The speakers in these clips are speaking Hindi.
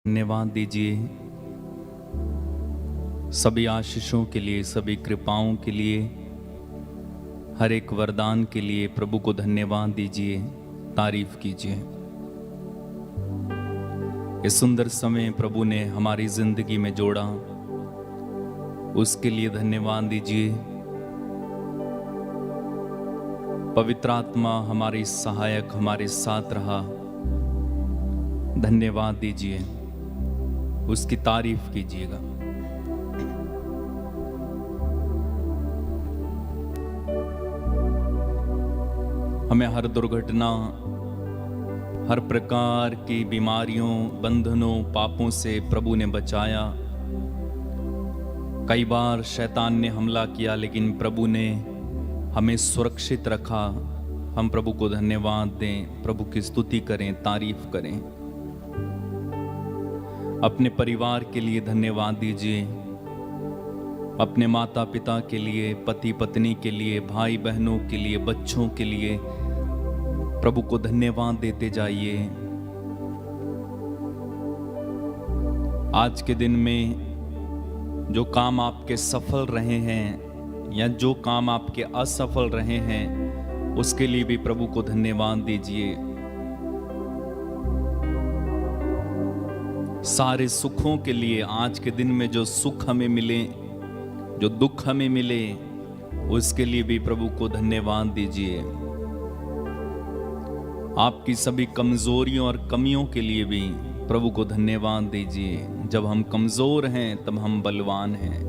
धन्यवाद दीजिए सभी आशीषों के लिए, सभी कृपाओं के लिए, हर एक वरदान के लिए प्रभु को धन्यवाद दीजिए, तारीफ कीजिए। इस सुंदर समय प्रभु ने हमारी जिंदगी में जोड़ा, उसके लिए धन्यवाद दीजिए। पवित्र आत्मा हमारी सहायक, हमारे साथ रहा, धन्यवाद दीजिए, उसकी तारीफ कीजिएगा। हमें हर दुर्घटना, हर प्रकार की बीमारियों, बंधनों, पापों से प्रभु ने बचाया। कई बार शैतान ने हमला किया, लेकिन प्रभु ने हमें सुरक्षित रखा। हम प्रभु को धन्यवाद दें, प्रभु की स्तुति करें, तारीफ करें। अपने परिवार के लिए धन्यवाद दीजिए, अपने माता पिता के लिए, पति पत्नी के लिए, भाई बहनों के लिए, बच्चों के लिए प्रभु को धन्यवाद देते जाइए। आज के दिन में जो काम आपके सफल रहे हैं या जो काम आपके असफल रहे हैं, उसके लिए भी प्रभु को धन्यवाद दीजिए। सारे सुखों के लिए, आज के दिन में जो सुख हमें मिले, जो दुख हमें मिले, उसके लिए भी प्रभु को धन्यवाद दीजिए। आपकी सभी कमजोरियों और कमियों के लिए भी प्रभु को धन्यवाद दीजिए। जब हम कमजोर हैं तब हम बलवान हैं।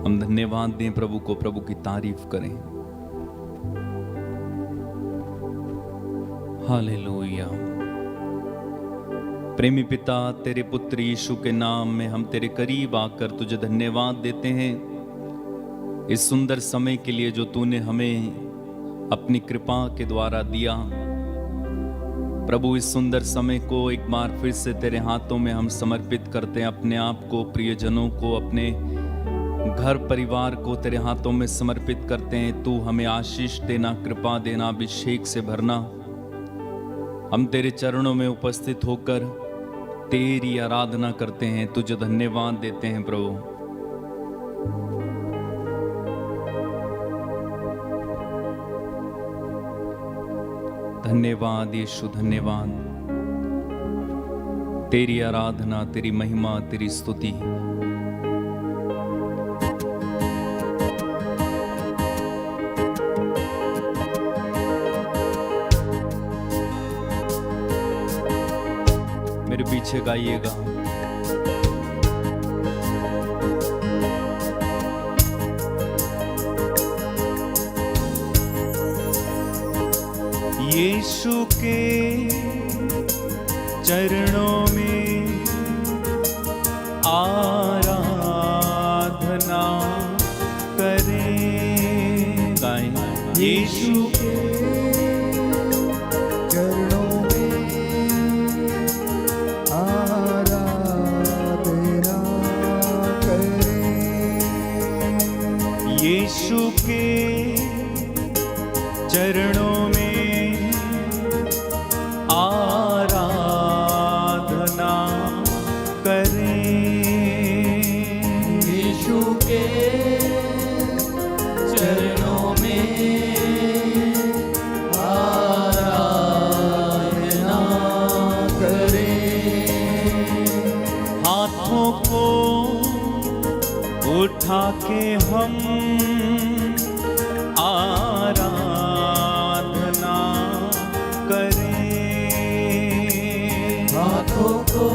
हम धन्यवाद दें प्रभु को, प्रभु की तारीफ करें। हालेलुया। प्रेमी पिता, तेरे पुत्र यीशु के नाम में हम तेरे करीब आकर तुझे धन्यवाद देते हैं इस सुंदर समय के लिए जो तूने हमें अपनी कृपा के द्वारा दिया। प्रभु, इस सुंदर समय को एक बार फिर से तेरे हाथों में हम समर्पित करते हैं। अपने आप को, प्रियजनों को, अपने घर परिवार को तेरे हाथों में समर्पित करते हैं। तू हमें आशीष देना, कृपा देना, अभिषेक से भरना। हम तेरे चरणों में उपस्थित होकर तेरी आराधना करते हैं, तुझे धन्यवाद देते हैं प्रभु। धन्यवाद यीशु, धन्यवाद। तेरी आराधना, तेरी महिमा, तेरी स्तुति। मेरे पीछे गाइएगा। यीशु के चरणों में आराधना करें। गाएं। यीशु के चरणों में आराधना करें। यीशु के चरणों में आराधना करें। यीशु के चरणों में आराधना करें। हाथों को उठा के हम आराधना करें। हाथों को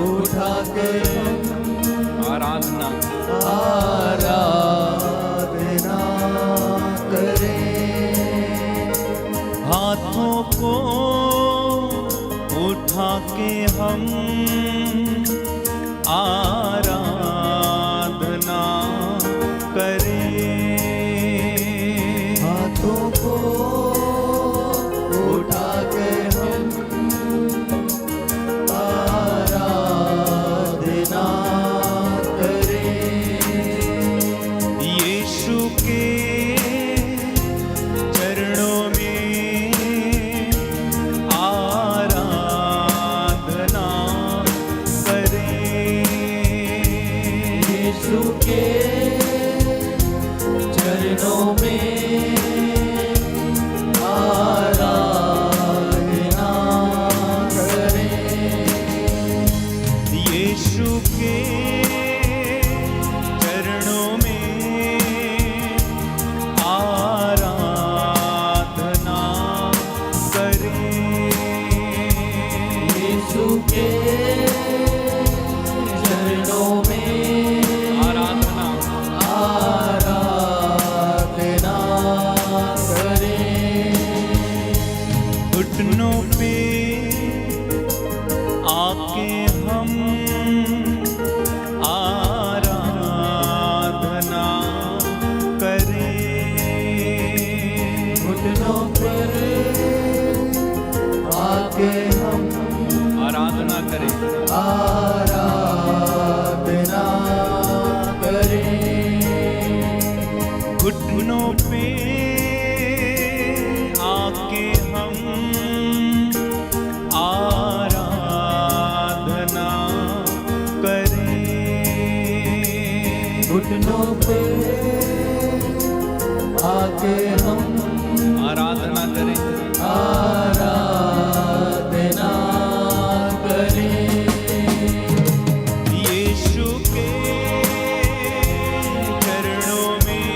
उठा के हम आराधना करें। हाथों को उठा के हम आराधना करें। हाथों को उठा के हम आराधना करें। यीशु के चरणों में आराधना यीशु के चरणों में आराधना आराधना करें। घुटनों पे आके हम आराधना करें। घुटनों पर आके हम आराधना करें। आराधना करें। घुटनों पे आके हम आराधना करें। घुटनों पे आके हम आराधना करें। आराधना करें। यीशु के चरणों में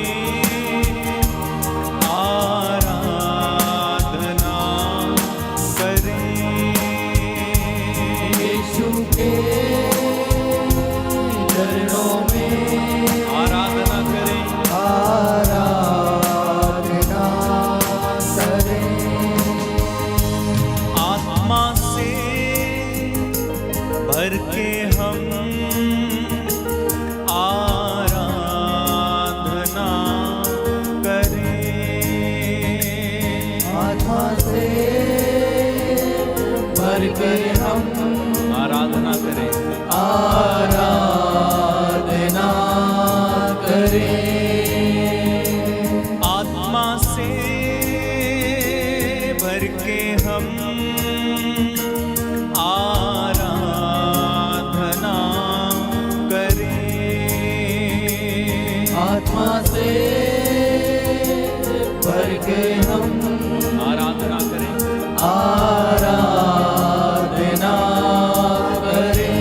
आराधना करें। यीशु के चरणों में आराधना करें। आराधना करें। आत्मा से भर के हम आराधना करें। आत्मा से भर के हम आराधना करें। आराधना करें। आत्मा से भर के हम आराधना करें। आत्मा से भर के हम आराधना करें। आराधना करें।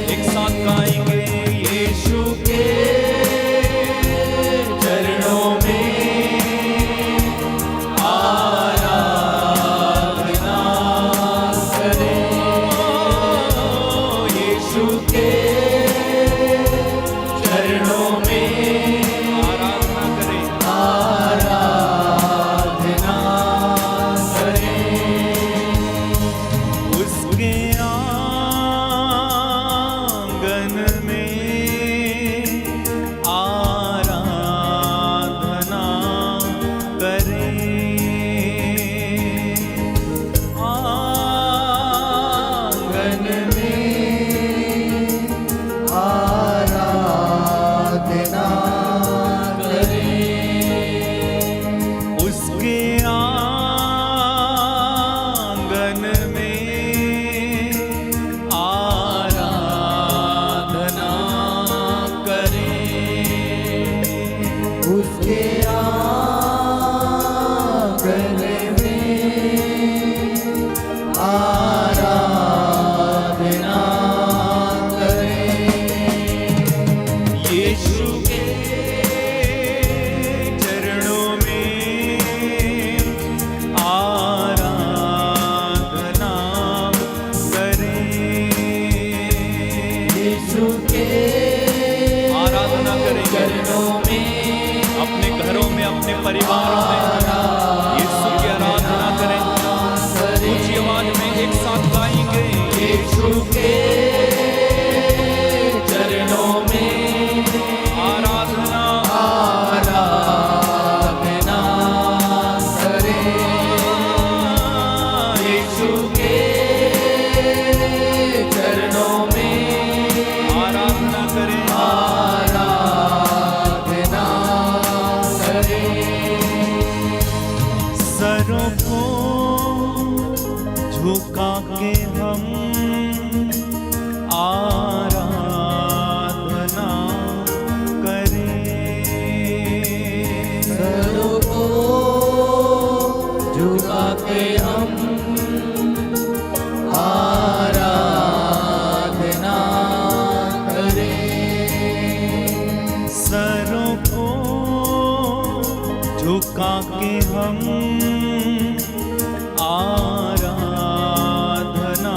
एक साथ गाएंगे। यीशु के चरणों में आराधना करें। यीशु के चरणों में आराधना करें। आराधना करें। उसके आंगन में आराधना करें। आंगन में आराधना करें। उसके आंगन में आराधना करें। उसके आंगन में आराधना करें। यीशु के चरणों में आराधना करें। यीशु के आराधना करें। चरणों में अपने घरों में, अपने परिवारों में यीशु की आराधना करें। ऊंची आवाज में एक साथ गाएंगे। यीशु के चरणों में आराधना आराधना करें। यीशु के चरणों में आराधना करें। आराधना करें। सरों को झुका के हम आराधना करें। सरों को झुका के हम आराधना करें। सरों को झुका के हम आराधना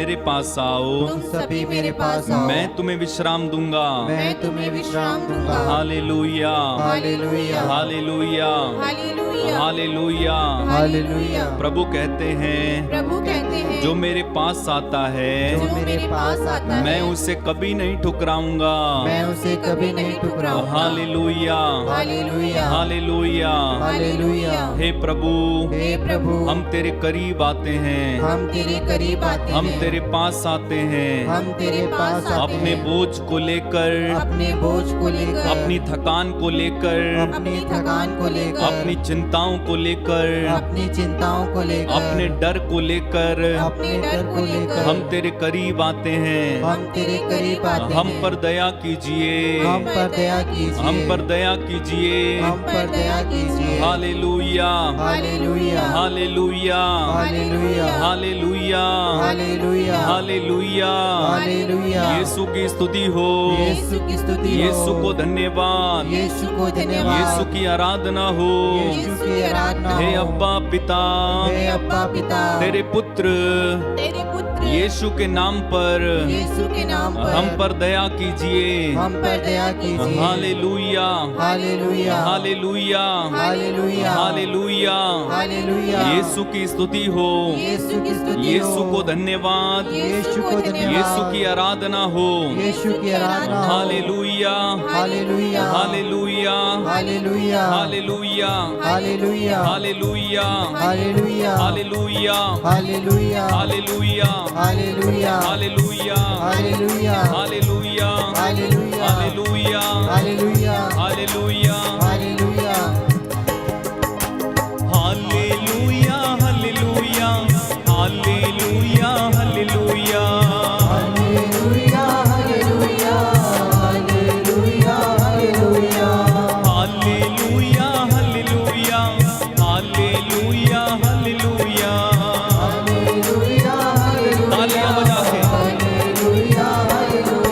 मेरे पास आओ, तुम सभी मेरे पास आओ, मैं तुम्हें विश्राम दूंगा। मैं तुम्हें विश्राम दूंगा। Hallelujah, hallelujah hallelujah, hallelujah, hallelujah. Hallelujah. प्रभु कहते हैं, प्रभु कहते हैं, जो मेरे पास आता है जो मेरे पास आता है, मैं उसे कभी नहीं ठुकराऊंगा। मैं उसे कभी नहीं ठुकराऊंगा। Hallelujah, hallelujah hallelujah. हालेलुया। हे प्रभु, हे प्रभु, हम तेरे करीब आते हैं, हम तेरे करीब आते हम हैं, तेरे पास आते हैं, हम तेरे पास आते अपने हैं, बोझ को लेकर, अपने बोझ को लेकर, अपनी थकान को लेकर, अपनी थकान को लेकर, अपनी चिंताओं को लेकर, अपनी चिंताओं को लेकर, अपने डर को लेकर अपने डर को लेकर हम तेरे करीब आते हैं। हम तेरे करीब आते हम हैं। पर दया कीजिए, हम पर दया कीजिए, हम पर दया कीजिए। हम पर दया कीजिए। Hallelujah, hallelujah hallelujah, hallelujah hallelujah, hallelujah hallelujah. Hallelujah. Yeshu की स्तुति हो, यीशु की स्तुति हो, यीशु को धन्यवाद, यीशु को धन्यवाद, यीशु की आराधना हो। यीशु की आराधना हे हो। अब्बा पिता, हे अब्बा पिता, तेरे पुत्र तेरे पुत्र यीशु के नाम पर यीशु के नाम पर हम पर दया कीजिए। हम पर दया कीजिए। Hallelujah, hallelujah hallelujah, hallelujah hallelujah. Hallelujah. Yeshu की स्तुति हो, यीशु की स्तुति यीशु हो। को धन्यवाद, यीशु को धन्यवाद, यीशु की आराधना हो। यीशु की आराधना हो। Hallelujah, hallelujah hallelujah, hallelujah hallelujah, hallelujah hallelujah, hallelujah hallelujah, hallelujah hallelujah, hallelujah hallelujah, hallelujah hallelujah, hallelujah hallelujah, hallelujah hallelujah, hallelujah hallelujah, hallelujah, hallelujah, hallelujah. Hallelujah hallelujah hallelujah hallelujah hallelujah, hallelujah, hallelujah, hallelujah. Hallelujah तालियां बजा के हालेलुया हालेलुया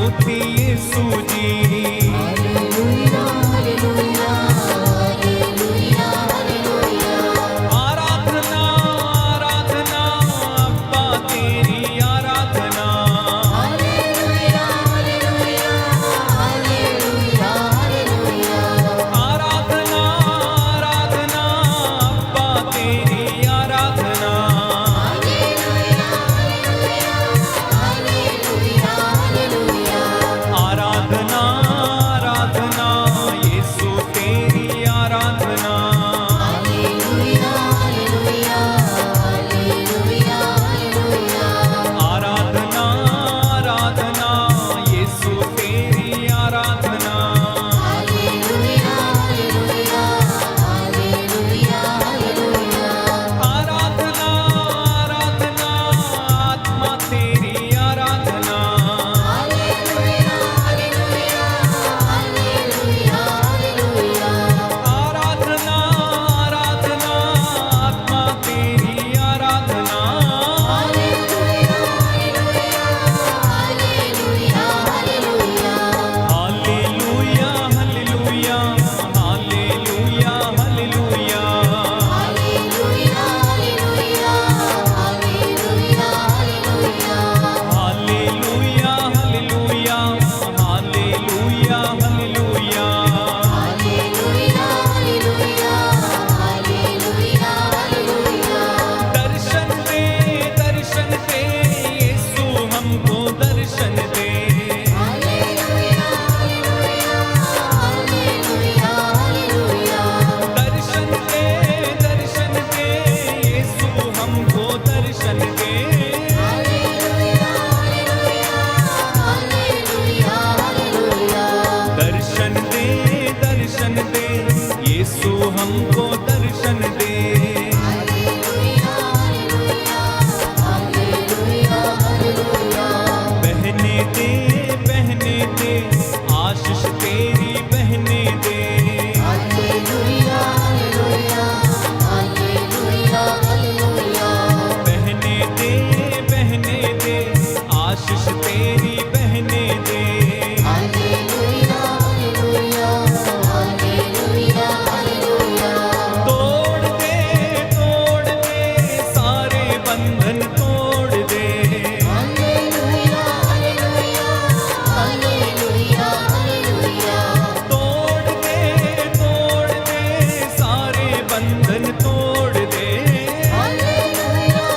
ज्योति यीशु जी। हालेलुया हालेलुया हालेलुया हालेलुया आराधना आराधना अब्बा तेरी आराधना। हालेलुया हालेलुया हालेलुया हालेलुया आराधना आराधना अब्बा तेरी आराधना। आराधना आराधना यीशु तेरी आराधना। आराधना आराधना यीशु तेरी आराधना। आराधना आराधना आत्मा तेरी आराधना। आराधना आराधना आत्मा तेरी आराधना। Hallelujah hallelujah hallelujah hallelujah. Hallelujah hallelujah hallelujah hallelujah. दर्शन दे यीशु हमको दर्शन दे। दर्शन दे यीशु हमको दर्शन दे। दर्शन दे यीशु हमको दर्शन दे। बहने दे आशीष तेरी बहने दे। बहने दे आशीष तेरी बहने दे। तोड़ दे सारे बंधन तोड़ दे। तोड़ दे सारे बंधन तोड़ दे। हालेलुया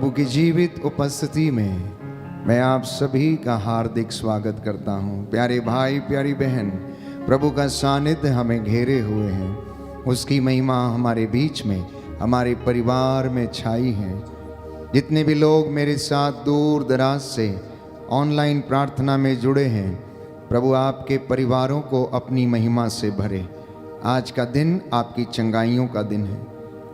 प्रभु की जीवित उपस्थिति में मैं आप सभी का हार्दिक स्वागत करता हूं। प्यारे भाई प्यारी बहन, प्रभु का सानिध्य हमें घेरे हुए हैं, उसकी महिमा हमारे बीच में, हमारे परिवार में छाई है। जितने भी लोग मेरे साथ दूर दराज से ऑनलाइन प्रार्थना में जुड़े हैं, प्रभु आपके परिवारों को अपनी महिमा से भरे। आज का दिन आपकी चंगाइयों का दिन है,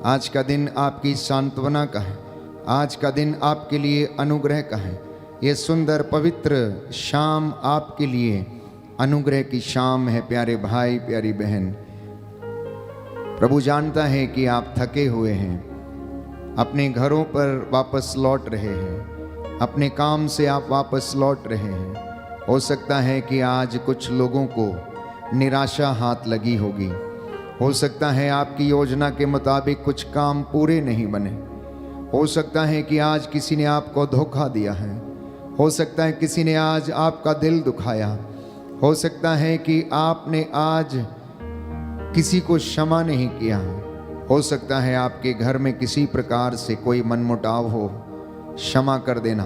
आज का दिन आपकी सांत्वना का है, आज का दिन आपके लिए अनुग्रह का है। ये सुंदर पवित्र शाम आपके लिए अनुग्रह की शाम है। प्यारे भाई प्यारी बहन, प्रभु जानता है कि आप थके हुए हैं, अपने घरों पर वापस लौट रहे हैं, अपने काम से आप वापस लौट रहे हैं। हो सकता है कि आज कुछ लोगों को निराशा हाथ लगी होगी, हो सकता है आपकी योजना के मुताबिक कुछ काम पूरे नहीं बने, हो सकता है कि आज किसी ने आपको धोखा दिया है, हो सकता है किसी ने आज आपका दिल दुखाया, हो सकता है कि आपने आज किसी को क्षमा नहीं किया, हो सकता है आपके घर में किसी प्रकार से कोई मनमुटाव हो। क्षमा कर देना,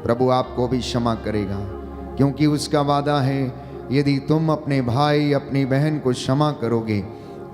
प्रभु आपको भी क्षमा करेगा, क्योंकि उसका वादा है, यदि तुम अपने भाई अपनी बहन को क्षमा करोगे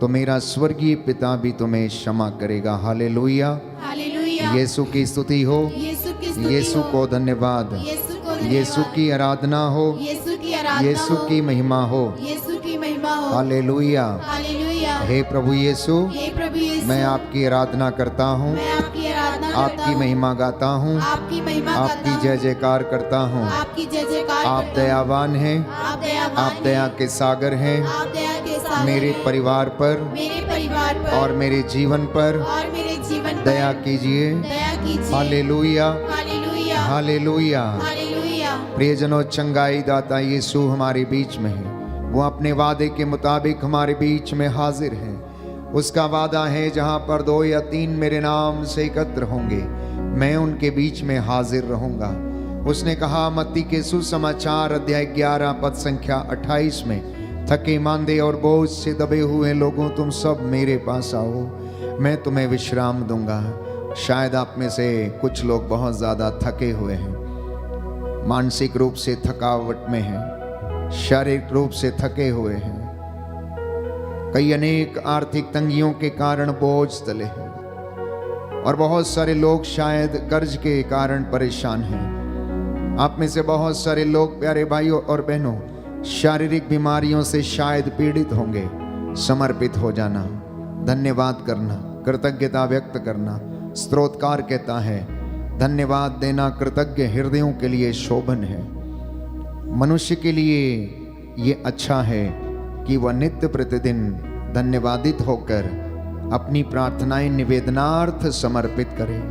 तो मेरा स्वर्गीय पिता भी तुम्हें क्षमा करेगा। Hallelujah, hallelujah. यीशु की स्तुति हो, यीशु की स्तुति यीशु हो। को धन्यवाद, यीशु को धन्यवाद। यीशु की आराधना हो, यीशु की आराधना यीशु हो। की महिमा हो। यीशु की महिमा हो। हालेलुया। हालेलुया। हे प्रभु यीशु, हे प्रभु यीशु, मैं आपकी आराधना करता हूँ, मैं आपकी आराधना करता आपकी हूँ, महिमा गाता हूँ, आपकी महिमा गाता आपकी हूँ, जय जयकार करता हूँ। आपकी जय जयकार आप करता हूँ। दयावान हैं, आप दयावान आप हैं, दया के सागर हैं, आप दया के सागर मेरे हैं। परिवार पर मेरे परिवार पर और मेरे जीवन पर और मेरे जीवन पर दया कीजिए। दया कीजिए। Hallelujah, hallelujah. हालेलुया। हालेलुया। प्रियजनों, चंगाई दाता यीशु हमारे बीच में है, वो अपने वादे के मुताबिक हमारे बीच में हाजिर है। उसका वादा है, जहाँ पर 2 या 3 मेरे नाम से एकत्र होंगे, मैं उनके बीच में हाजिर रहूंगा। उसने कहा मत्ती के सुसमाचार अध्याय 11 पद संख्या 28 में, थके मांदे और बोझ से दबे हुए लोगों, तुम सब मेरे पास आओ, मैं तुम्हें विश्राम दूंगा। शायद आप में से कुछ लोग बहुत ज़्यादा थके हुए हैं, मानसिक रूप से थकावट में हैं, शारीरिक रूप से थके हुए हैं, कई अनेक आर्थिक तंगियों के कारण बोझ तले हैं, और बहुत सारे लोग शायद कर्ज के कारण परेशान हैं। आप में से बहुत सारे लोग, प्यारे भाइयों और बहनों, शारीरिक बीमारियों से शायद पीड़ित होंगे। समर्पित हो जाना, धन्यवाद करना, कृतज्ञता व्यक्त करना। स्तोत्रकार कहता है, धन्यवाद देना कृतज्ञ हृदयों के लिए शोभन है। मनुष्य के लिए ये अच्छा है कि वह नित्य प्रतिदिन धन्यवादित होकर अपनी प्रार्थनाएं निवेदनार्थ समर्पित करे।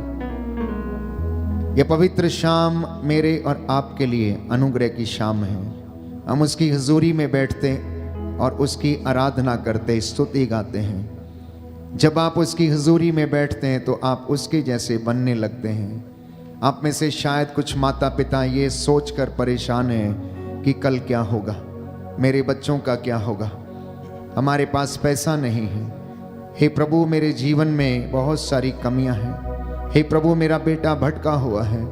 यह पवित्र शाम मेरे और आपके लिए अनुग्रह की शाम है। हम उसकी हजूरी में बैठते और उसकी आराधना करते, स्तुति गाते हैं। जब आप उसकी हजूरी में बैठते हैं तो आप उसके जैसे बनने लगते हैं। आप में से शायद कुछ माता पिता ये सोचकर परेशान हैं कि कल क्या होगा, मेरे बच्चों का क्या होगा, हमारे पास पैसा नहीं है। हे प्रभु, मेरे जीवन में बहुत सारी कमियां हैं। हे प्रभु, मेरा बेटा भटका हुआ है।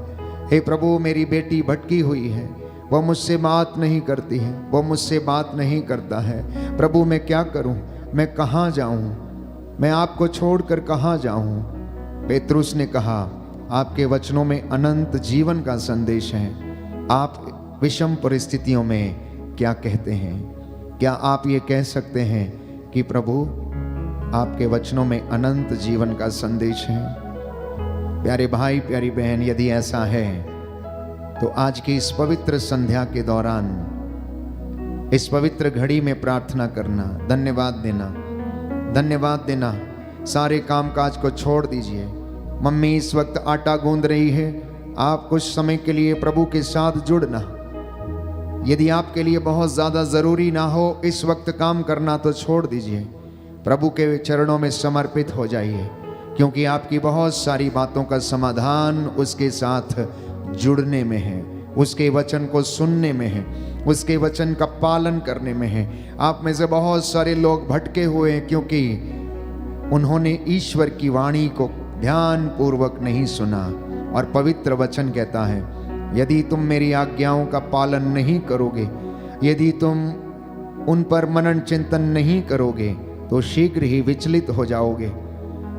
हे प्रभु, मेरी बेटी भटकी हुई है, वह मुझसे बात नहीं करती है, वह मुझसे बात नहीं करता है। प्रभु, मैं क्या करूं, मैं कहाँ जाऊं, मैं आपको छोड़कर कहाँ जाऊं। पेतरुस ने कहा, आपके वचनों में अनंत जीवन का संदेश है। आप विषम परिस्थितियों में क्या कहते हैं? क्या आप ये कह सकते हैं कि प्रभु, आपके वचनों में अनंत जीवन का संदेश है? प्यारे भाई प्यारी बहन, यदि ऐसा है तो आज की इस पवित्र संध्या के दौरान, इस पवित्र घड़ी में प्रार्थना करना, धन्यवाद देना, धन्यवाद देना। सारे कामकाज को छोड़ दीजिए। मम्मी इस वक्त आटा गूंद रही है, आप कुछ समय के लिए प्रभु के साथ जुड़ना। यदि आपके लिए बहुत ज़्यादा ज़रूरी ना हो इस वक्त काम करना तो छोड़ दीजिए, प्रभु के चरणों में समर्पित हो जाइए, क्योंकि आपकी बहुत सारी बातों का समाधान उसके साथ जुड़ने में है, उसके वचन को सुनने में है, उसके वचन का पालन करने में है। आप में से बहुत सारे लोग भटके हुए हैं क्योंकि उन्होंने ईश्वर की वाणी को ध्यान पूर्वक नहीं सुना, और पवित्र वचन कहता है, यदि तुम मेरी आज्ञाओं का पालन नहीं करोगे, यदि तुम उन पर मनन चिंतन नहीं करोगे, तो शीघ्र ही विचलित हो जाओगे।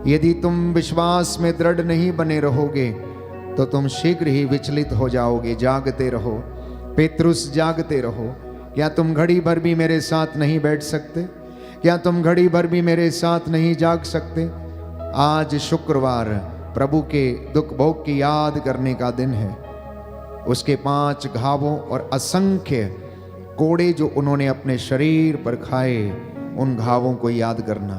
यदि तुम विश्वास में दृढ़ नहीं बने रहोगे, तो तुम शीघ्र ही विचलित हो जाओगे। जागते रहो पेत्रुस, जागते रहो। क्या तुम घड़ी भर भी मेरे साथ नहीं बैठ सकते? क्या तुम घड़ी भर भी मेरे साथ नहीं जाग सकते? आज शुक्रवार प्रभु के दुख भोग की याद करने का दिन है। उसके 5 घावों और असंख्य कोड़े जो उन्होंने अपने शरीर पर खाए, उन घावों को याद करना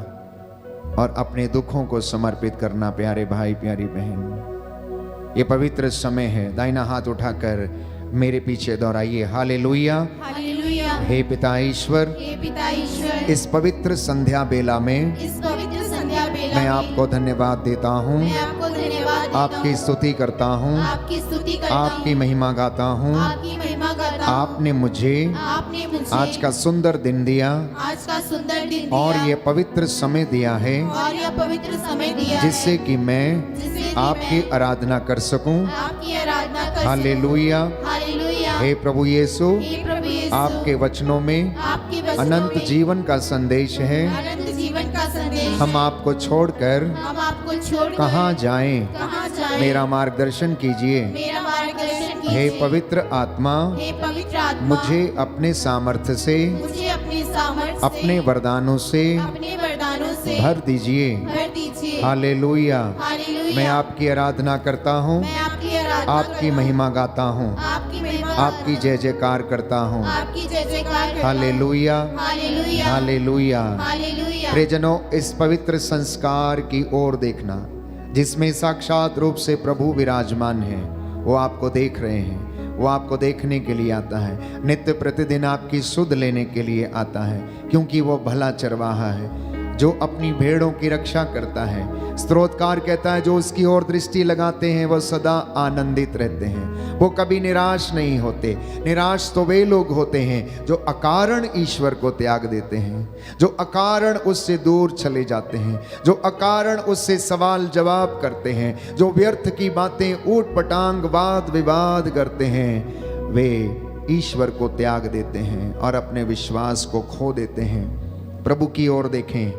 और अपने दुखों को समर्पित करना। प्यारे भाई, प्यारी बहन, ये पवित्र समय है। दाहिना हाथ उठाकर मेरे पीछे दोहराइए, हालेलुया। हालेलुया। हे पिता ईश्वर, हे पिता ईश्वर, इस पवित्र संध्या बेला में इस पवित्र संध्या बेला मैं में आपको धन्यवाद देता हूँ, मैं आपको धन्यवाद देता आपकी हूँ, स्तुति करता हूँ, आपकी स्तुति करता आपकी हूँ, महिमा गाता हूँ। आपकी महिमा करता हूँ। आपने मुझे आज का सुंदर दिन दिया आज का सुंदर दिन और दिया ये पवित्र समय दिया है, और यह पवित्र समय दिया जिससे है, कि मैं जिससे कि आपकी मैं आराधना कर सकूं। आपकी आराधना कर सकूं। हालेलुया। हालेलुया। हे प्रभु यीशु, हे प्रभु यीशु, आपके वचनों में आपके वचनों अनंत में जीवन का संदेश है। अनंत जीवन का संदेश हम आपको छोड़कर हम आपको छोड़ कहाँ जाएं? कहाँ जाएं? मेरा मार्गदर्शन कीजिए। मेरा मार्गदर्शन कीजिए। हे पवित्र आत्मा, हे पवित्र आत्मा, मुझे अपने सामर्थ्य से, मुझे अपने सामर्थ्य से, अपने वरदानों से अपने वरदानों से भर दीजिए। भर दीजिए। हालेलुया। हालेलुया। मैं आपकी आराधना करता हूँ, मैं आपकी आराधना आपकी करता महिमा गाता हूँ, हूँ, आपकी महिमा आपकी जय जयकार करता हूँ। आपकी जय जयकार करता हूँ। हालेलुया। हालेलुया। हालेलुया। हालेलुया। प्रियजनों, इस पवित्र संस्कार की ओर देखना, जिसमें साक्षात रूप से प्रभु विराजमान है। वो आपको देख रहे हैं, वो आपको देखने के लिए आता है, नित्य प्रतिदिन आपकी सुध लेने के लिए आता है, क्योंकि वो भला चरवाहा है जो अपनी भेड़ों की रक्षा करता है। स्तोत्रकार कहता है, जो उसकी ओर दृष्टि लगाते हैं वह सदा आनंदित रहते हैं, वो कभी निराश नहीं होते। निराश तो वे लोग होते हैं जो अकारण ईश्वर को त्याग देते हैं, जो अकारण उससे दूर चले जाते हैं, जो अकारण उससे सवाल जवाब करते हैं, जो व्यर्थ की बातें, ऊट पटांग, वाद विवाद करते हैं। वे ईश्वर को त्याग देते हैं और अपने विश्वास को खो देते हैं। प्रभु की ओर देखें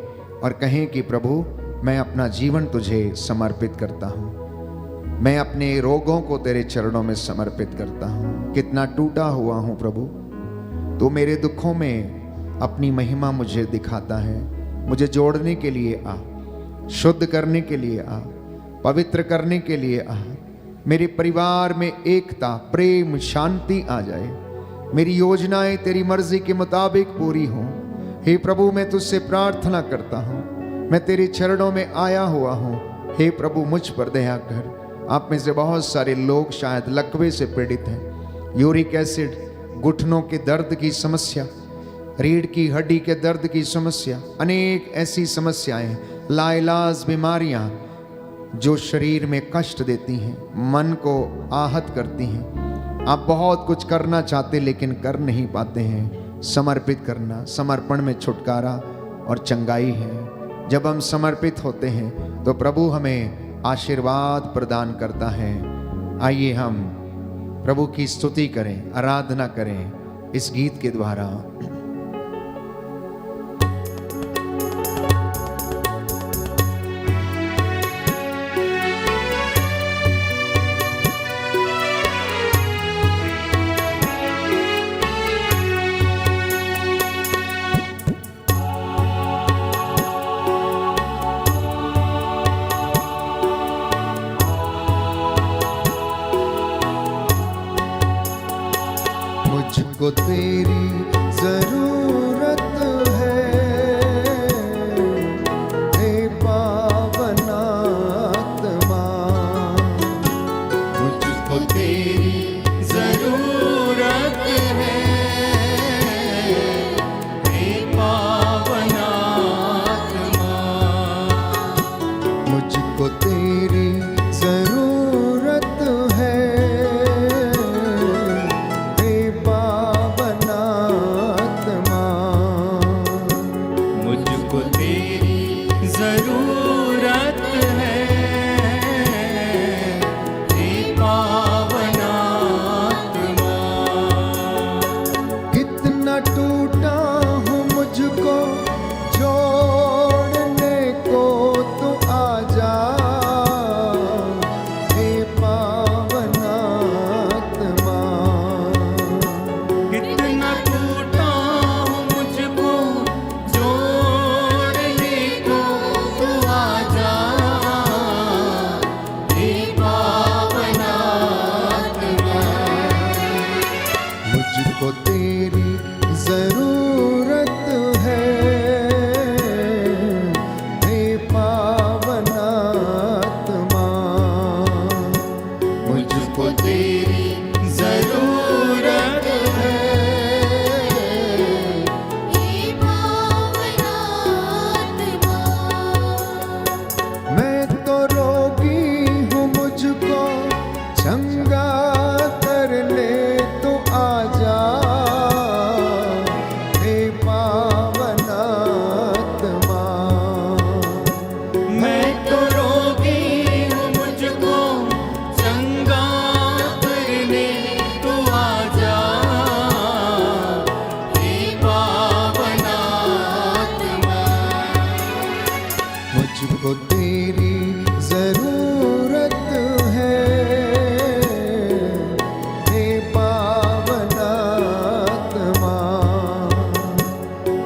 और कहें कि प्रभु, मैं अपना जीवन तुझे समर्पित करता हूँ, मैं अपने रोगों को तेरे चरणों में समर्पित करता हूँ। कितना टूटा हुआ हूँ प्रभु, तू मेरे दुखों में अपनी महिमा मुझे दिखाता है। मुझे जोड़ने के लिए आ, शुद्ध करने के लिए आ, पवित्र करने के लिए आ। मेरे परिवार में एकता, प्रेम, शांति आ जाए। मेरी योजनाएं तेरी मर्जी के मुताबिक पूरी हों। हे प्रभु, मैं तुझसे प्रार्थना करता हूँ, मैं तेरे चरणों में आया हुआ हूँ। हे प्रभु, मुझ पर दया कर। आप में से बहुत सारे लोग शायद लकवे से पीड़ित हैं, यूरिक एसिड, घुटनों के दर्द की समस्या, रीढ़ की हड्डी के दर्द की समस्या, अनेक ऐसी समस्याएं, लाइलाज बीमारियां जो शरीर में कष्ट देती हैं, मन को आहत करती हैं। आप बहुत कुछ करना चाहते लेकिन कर नहीं पाते हैं। समर्पित करना, समर्पण में छुटकारा और चंगाई है। जब हम समर्पित होते हैं तो प्रभु हमें आशीर्वाद प्रदान करता है। आइए हम प्रभु की स्तुति करें, आराधना करें इस गीत के द्वारा। मुझको तेरी जरूरत है, हे पावन आत्मा। मुझको तेरी जरूरत है, हे पावन आत्मा। मुझको तेरी जरूरत है, हे पावन आत्मा। पावनात्मा। कितना टूटा हूँ मुझको जोड़ने को तो आजा, हे पावनात्मा। कितना टूटा हूँ मुझको जोड़ने को तू आजा, हे पावनात्मा। मुझको तेरी जरूरत है, हे पावनात्मा। मुझको तेरी जरूरत है, हे पावनात्मा। मैं तो रोगी हूँ, मुझको चंगा कर ले तो आजा, हे पावनात्मा। मैं तो रोगी हूँ, मुझको चंगा करने तू आजा, हे पावनात्मा। मुझको तेरी जरूरत है, हे पावनात्मा।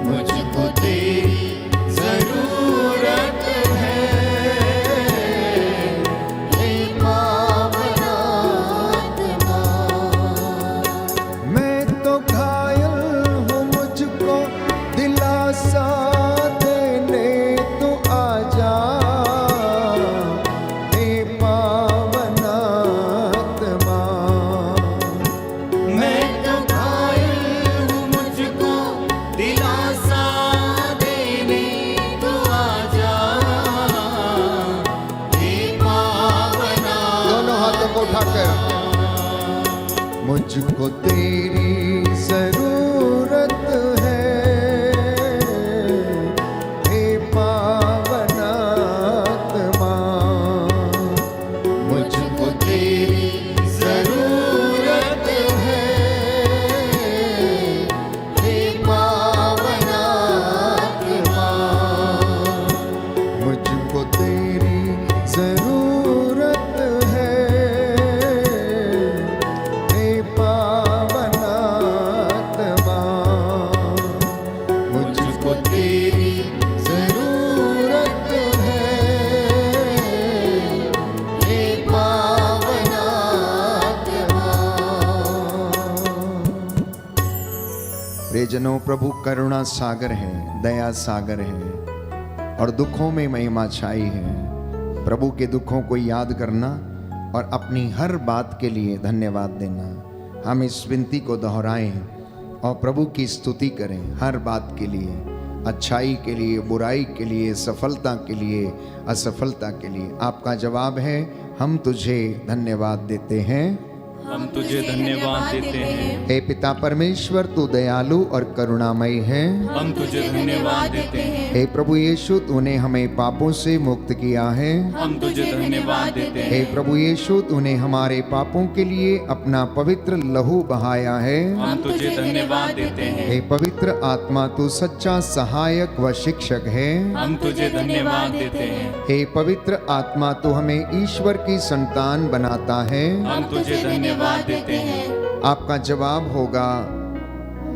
मुझको तेरी जरूरत है, हे पावनात्मा। मैं तो घायल हूँ, मुझको दिलासा देने तो आजा, हे पावनात्मा। मैं तो घायल हूँ, मुझको दिलासा देने तू आजा, हे पावनात्मा। दोनों हाथों को उठाकर मुझको तेरी जरूरत है, हे पावनात्मा। मुझको तेरी जरूरत है, हे पावनात्मा। मुझको तेरी जरूरत है, हे पावनात्मा। मुझको तेरी जरूरत है, हे पावनात्मा। प्रियजनों, प्रभु करुणा सागर है, दया सागर है और दुखों में महिमा छाई है। प्रभु के दुखों को याद करना और अपनी हर बात के लिए धन्यवाद देना। हम इस विनती को दोहराएं और प्रभु की स्तुति करें हर बात के लिए, अच्छाई के लिए, बुराई के लिए, सफलता के लिए, असफलता के लिए। आपका जवाब है, हम तुझे धन्यवाद देते हैं। हम तुझे धन्यवाद देते हैं। हे पिता परमेश्वर, तू दयालु और करुणामयी है। हम तुझे धन्यवाद देते हैं। हे प्रभु यीशु, तूने हमें पापों से मुक्त किया है। हम तुझे धन्यवाद देते हे हैं। प्रभु यीशु, तूने हमारे पापों के लिए अपना पवित्र लहू बहाया है। हम तुझे धन्यवाद देते हैं। हे पवित्र आत्मा, तू सच्चा सहायक व शिक्षक है। हम तुझे धन्यवाद देते हैं। हे पवित्र आत्मा, तू हमें ईश्वर की संतान बनाता है। हम तुझे धन्यवाद देते हैं। आपका जवाब होगा,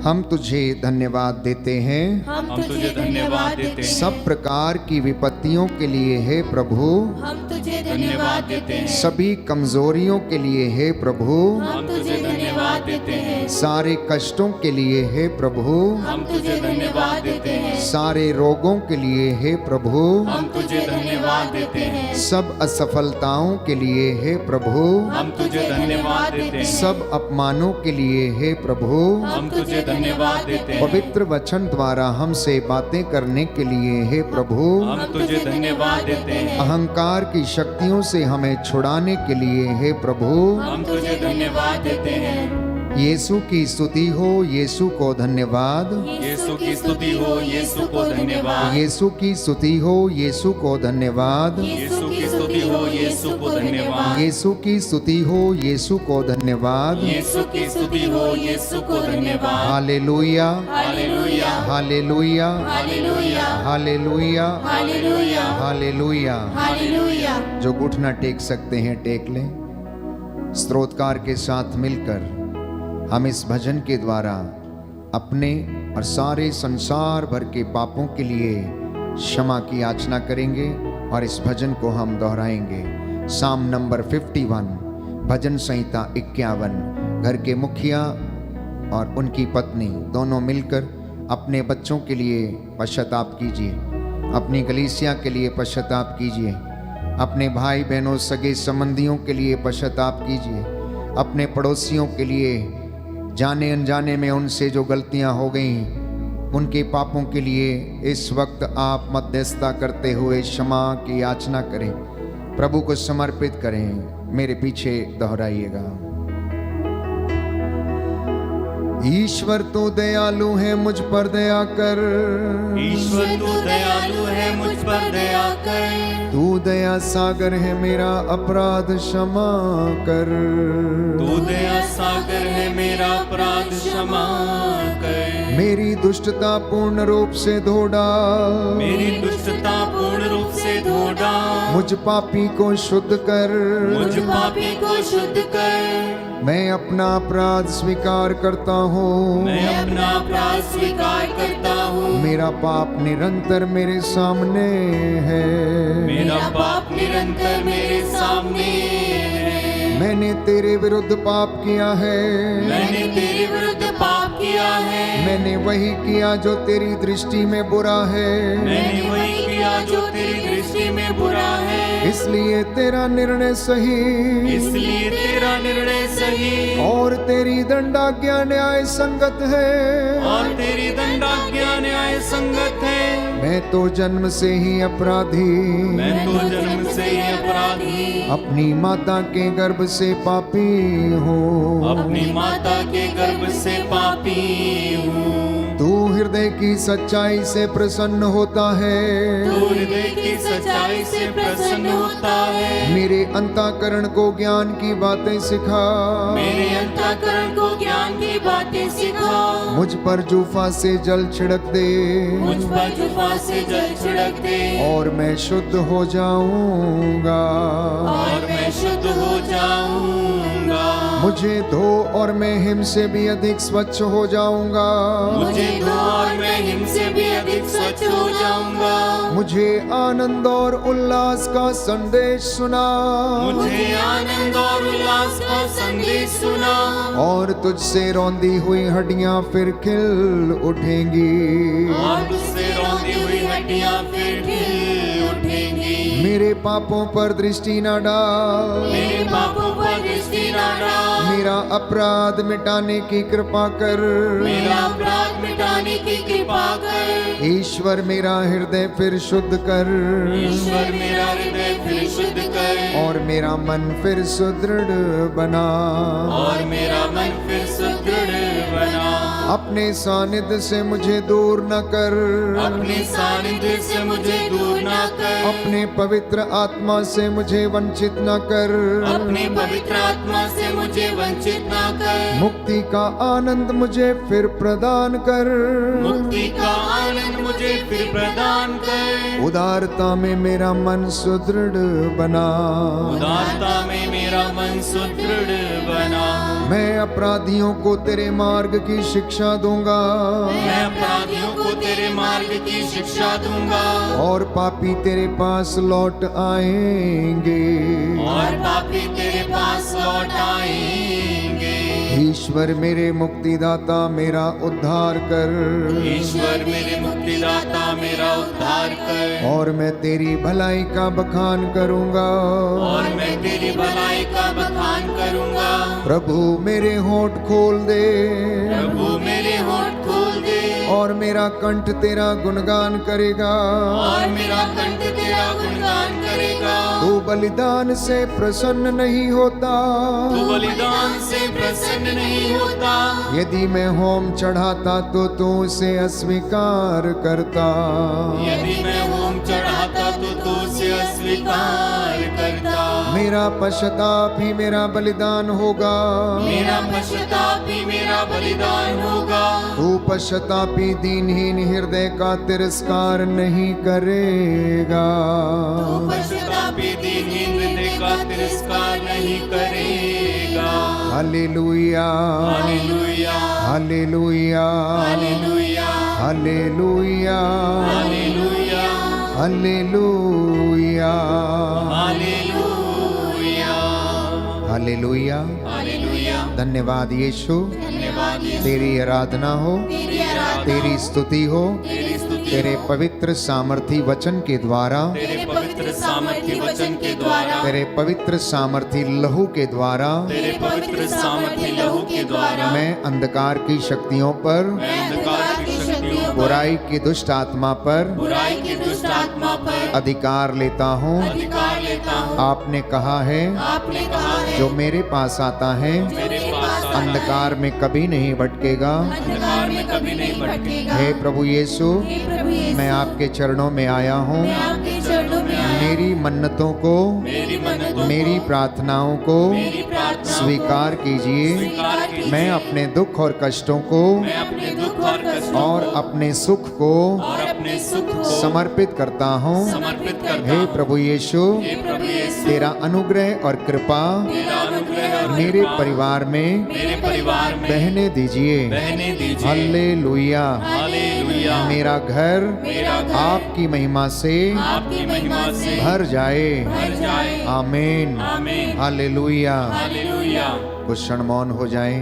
हम तुझे धन्यवाद देते हैं हम हम तुझे धन्यवाद देते हैं। सब प्रकार की विपत्तियों के लिए हे प्रभु, हम तुझे धन्यवाद देते हैं। सभी कमजोरियों के लिए हे प्रभु, हम तुझे धन्यवाद देते हैं। सारे कष्टों के लिए हे प्रभु, हम तुझे धन्यवाद देते हैं। सारे रोगों के लिए हे प्रभु, हम तुझे धन्यवाद देते हैं। सब असफलताओं के लिए हे प्रभु, हम तुझे धन्यवाद देते हैं। सब अपमानों के लिए हे प्रभु, हम तुझे धन्यवाद देते हैं। पवित्र वचन द्वारा हमसे बातें करने के लिए हे प्रभु, हम तुझे धन्यवाद देते हैं। अहंकार की शक्तियों से हमें छुड़ाने के लिए हे प्रभु, हम तुझे धन्यवाद देते हैं। यीशु की स्तुति हो, यीशु को धन्यवाद, यीशु की स्तुति हो, यीशु को धन्यवाद। यीशु की स्तुति हो, यीशु को धन्यवाद, यीशु की स्तुति हो, यीशु को धन्यवाद। यीशु की स्तुति हो, यीशु को धन्यवाद। यीशु की स्तुति हो, यीशु को धन्यवाद। Hallelujah, hallelujah, hallelujah, hallelujah, hallelujah, hallelujah, hallelujah. Hallelujah. जो घुटना टेक सकते हैं टेक लें। स्तोत्रकार के साथ मिलकर हम इस भजन के द्वारा अपने और सारे संसार भर के पापों के लिए क्षमा की याचना करेंगे और इस भजन को हम दोहराएंगे। साम नंबर 51, भजन संहिता 51। घर के मुखिया और उनकी पत्नी दोनों मिलकर अपने बच्चों के लिए पश्चाताप कीजिए, अपनी कलीसिया के लिए पश्चाताप कीजिए, अपने भाई बहनों सगे संबंधियों के लिए पश्चाताप कीजिए, अपने पड़ोसियों के लिए, जाने अनजाने में उनसे जो गलतियां हो गई उनके पापों के लिए इस वक्त आप मध्यस्थता करते हुए क्षमा की याचना करें, प्रभु को समर्पित करें। मेरे पीछे दोहराइएगा। ईश्वर तो दयालु है, मुझ पर दया कर। ईश्वर तू दयालु है, मुझ पर दया कर। तू दया सागर है, मेरा अपराध क्षमा कर। तू दया सागर है, मेरा अपराध क्षमा कर। मेरी दुष्टता पूर्ण रूप से धो डाल। मेरी दुष्टता पूर्ण रूप से धो डाल। मुझ पापी को शुद्ध कर। मुझ पापी को शुद्ध कर। मैं अपना अपराध स्वीकार करता हूँ। मैं अपना अपराध स्वीकार करता हूँ। मेरा पाप निरंतर मेरे सामने है। मेरा पाप निरंतर मेरे सामने है। मैंने तेरे विरुद्ध पाप किया है। मैंने तेरे विरुद्ध पाप किया है। मैंने वही किया जो तेरी दृष्टि में बुरा है। मैंने वही किया जो तेरी दृष्टि में बुरा है। इसलिए तेरा निर्णय सही। इसलिए तेरा निर्णय सही। और तेरी दंडाज्ञा न्याय संगत है। और तेरी दंडाज्ञा न्याय संगत है। मैं तो जन्म से ही अपराधी। मैं तो जन्म से ही अपराधी। अपनी माता के गर्भ से पापी हूँ। अपनी माता के गर्भ से पापी हूँ। तू हृदय की सच्चाई से प्रसन्न होता है। तू हृदय की सच्चाई से प्रसन्न होता है। मेरे अंतःकरण को ज्ञान की बातें सिखा। मेरे अंतःकरण को ज्ञान की बातें सिखा। मुझ पर जूफा से जल छिड़क दे। मुझ पर जुफा से जल छिड़क दे। और मैं शुद्ध हो जाऊंगा। और मैं शुद्ध हो जाऊंगा। मुझे धो और मैं हिम से भी अधिक स्वच्छ हो जाऊंगा। मुझे धो और मैं हिम से भी अधिक स्वच्छ हो जाऊंगा। मुझे आनंद और उल्लास का संदेश सुना। मुझे आनंद और उल्लास का संदेश सुना। और तुझसे रौंदी हुई हड्डियां फिर खिल उठेंगी। और तुझसे रौंदी हुई हड्डियां फिर खिल उठेंगी। मेरे पापों पर दृष्टि न डाल। मेरे पापों पर दृष्टि न डाल। मेरा अपराध मिटाने की कृपा कर। मेरा अपराध मिटाने की कृपा कर। ईश्वर मेरा हृदय फिर शुद्ध कर। ईश्वर मेरा हृदय फिर शुद्ध कर। और मेरा मन फिर सुदृढ़ बना। और मेरा मन फिर सुदृढ़ बना। अपने सानिध्य से मुझे दूर न कर। अपने सानिध्य से मुझे दूर न कर। अपने पवित्र आत्मा से मुझे वंचित न कर। अपने पवित्र आत्मा से मुझे वंचित न कर। मुक्ति का आनंद मुझे फिर प्रदान कर। मुक्ति का आनंद मुझे फिर प्रदान कर। उदारता में मेरा मन सुदृढ़ बना। उदारता में मेरा मन सुदृढ़ बना। मैं अपराधियों को तेरे मार्ग की शिक्षा दूंगा। मैं अपराधियों को तेरे मार्ग की शिक्षा दूंगा। और पापी तेरे पास लौट आएंगे। और पापी तेरे पास लौट आएंगे। ईश्वर मेरे मुक्तिदाता मेरा उद्धार कर। ईश्वर मेरे मुक्तिदाता मेरा उद्धार कर। और मैं तेरी भलाई का बखान करूंगा। और मैं तेरी भलाई का बखान करूंगा। प्रभु मेरे होंठ खोल दे। प्रभु मेरे होंठ खोल दे। और मेरा कंठ तेरा गुणगान करेगा। और मेरा कंठ तेरा गुणगान करेगा। तू बलिदान से प्रसन्न नहीं होता। तू बलिदान मुझसे प्रसन्न नहीं होता। यदि मैं होम चढ़ाता तो तू उसे अस्वीकार करता। यदि मैं होम चढ़ाता तो तू उसे अस्वीकार करता। मेरा पश्चाताप ही मेरा बलिदान होगा। मेरा पश्चाताप ही मेरा बलिदान होगा। तू पश्चातापी दीनहीन हृदय का तिरस्कार नहीं करेगा। तू पश्चातापी दीनहीन हृदय का तिरस्कार नहीं करेगा। Hallelujah hallelujah hallelujah hallelujah hallelujah hallelujah hallelujah hallelujah hallelujah. Hallelujah. धन्यवाद यीशु, धन्यवाद यीशु। तेरी आराधना हो, तेरी आराधना, तेरी स्तुति हो, तेरी स्तुति, तेरे पवित्र सामर्थी वचन के द्वारा, तेरे पवित्र सामर्थी वचन के द्वारा, तेरे पवित्र सामर्थी लहू के द्वारा तेरे पवित्र सामर्थी लहू के द्वारा मैं अंधकार की शक्तियों पर, मैं अंधकार की शक्तियों पर, बुराई की दुष्ट आत्मा पर बुराई की दुष्ट आत्मा पर अधिकार लेता हूँ। अधिकार लेता हूँ। आपने कहा है, आपने कहा है, जो मेरे पास आता है मेरे पास अंधकार में कभी नहीं भटकेगा। अंधकार में कभी नहीं भटकेगा। हे प्रभु यीशु, हे प्रभु यीशु, मैं आपके चरणों में आया हूँ। मैं आपके चरणों में आया मेरी मन्नतों को, मेरी मन्नतों मेरी प्रार्थनाओं को मेरी प्रार्थना स्वीकार कीजिए। स्वीकार कीजिए। मैं अपने दुख और कष्टों को मैं अपने दुख और कष्टों और अपने सुख को और अपने सुख को समर्पित करता हूँ। समर्पित करता हे हूँ। प्रभु यीशु, हे प्रभु यीशु, तेरा अनुग्रह और कृपा तेरा अनुग्रह और मेरे कृपा परिवार में मेरे परिवार में बहने दीजिए। बहने दीजिए। हालेलुया। हालेलुया। मेरा घर मेरा घर आपकी महिमा से आपकी महिमा से भर जाए। भर जाए। आमीन। आमीन। हालेलुया। हालेलुया। कुछ क्षण मौन हो जाएं।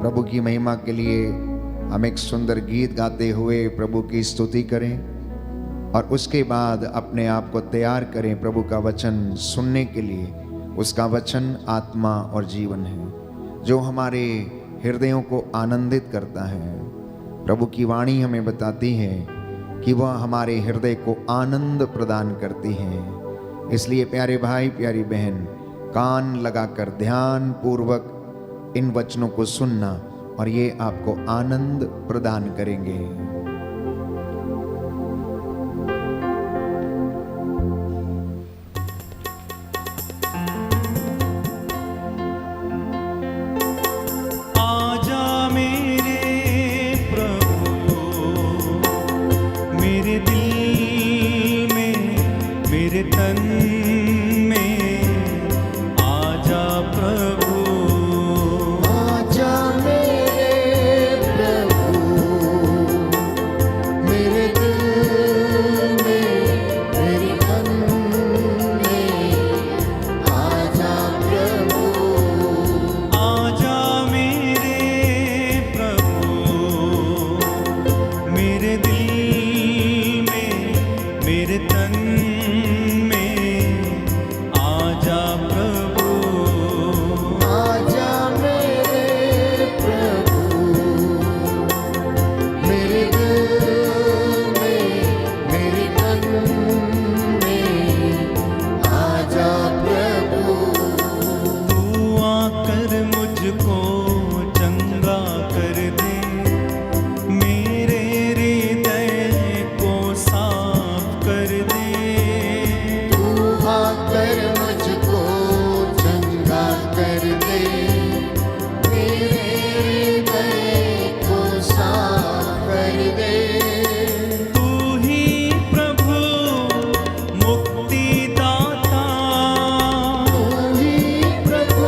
प्रभु की महिमा के लिए हम एक सुंदर गीत गाते हुए प्रभु की स्तुति करें और उसके बाद अपने आप को तैयार करें प्रभु का वचन सुनने के लिए। उसका वचन आत्मा और जीवन है जो हमारे हृदयों को आनंदित करता है। प्रभु की वाणी हमें बताती है कि वह हमारे हृदय को आनंद प्रदान करती है। इसलिए प्यारे भाई प्यारी बहन, कान लगाकर ध्यान पूर्वक इन वचनों को सुनना और ये आपको आनंद प्रदान करेंगे। आजा मेरे प्रभु, मेरे दिल में, मेरे तन में, आजा प्रभु। आजा मेरे प्रभु, मेरे दिल में, मेरे तन में, आजा प्रभु। आजा मेरे प्रभु, मेरे दिल में, मेरे तन में, आजा प्रभु। आजा मेरे प्रभु, मेरे दिल में, मेरे तन में, आजा प्रभु। तू आकर मुझको चंगा कर दे, मेरे हृदय को साफ कर दे। तू आकर मुझको चंगा कर दे, मेरे हृदय को साफ कर दे। तू ही प्रभु मुक्तिदाता, तू ही प्रभु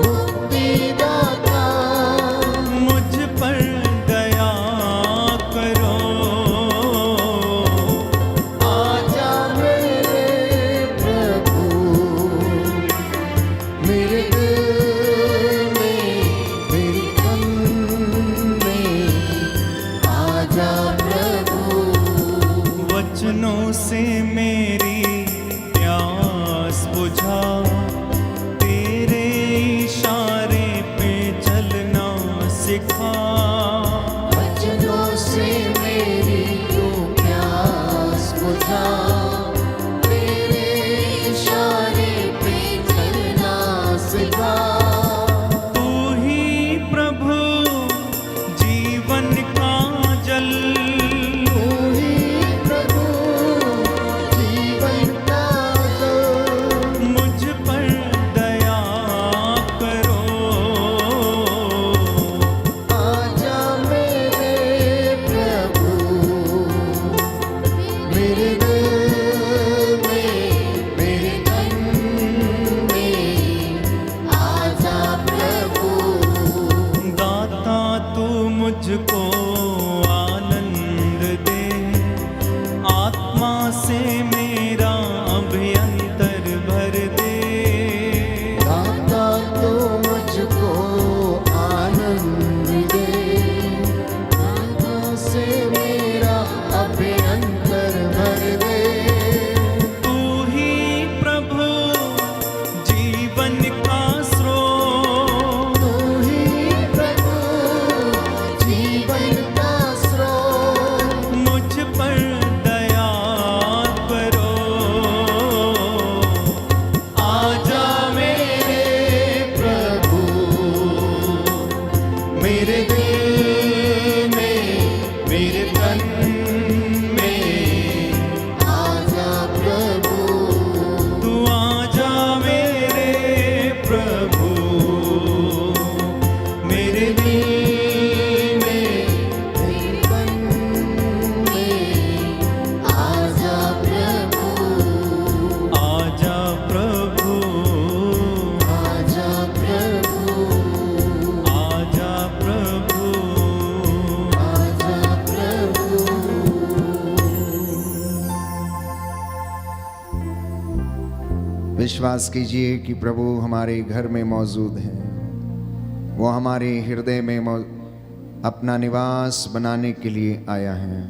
मुक्तिदाता, मुझ पर दया करो। आजा मेरे प्रभु, मेरे दिल में, मेरे तन में, आजा प्रभु। वचनों से मेरी प्यास बुझा, तेरे इशारे पे चलना सिखा। वचनों से मेरी तू प्यास बुझा, तेरे इशारे पे चलना सिखा। मेरे दिल में, मेरे तन में आजा प्रभु। तू आजा मेरे प्रभु, मेरे दिल में, मेरे तन में आजा प्रभु। आजा प्रभु, आजा प्रभु, आजा प्रभु। आजा प्रभु। विश्वास कीजिए कि प्रभु हमारे घर में मौजूद है। वो हमारे हृदय में अपना निवास बनाने के लिए आया है,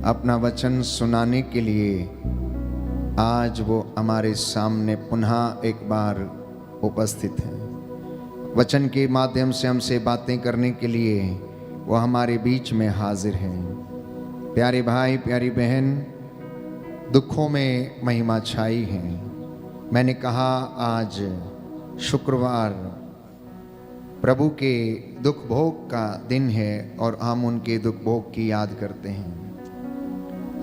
अपना वचन सुनाने के लिए आज वो हमारे सामने पुनः एक बार उपस्थित है। वचन के माध्यम से हमसे बातें करने के लिए वो हमारे बीच में हाजिर है। प्यारे भाई, प्यारी बहन, दुखों में महिमा छाई है। मैंने कहा आज शुक्रवार प्रभु के दुख भोग का दिन है और हम उनके दुख भोग की याद करते हैं।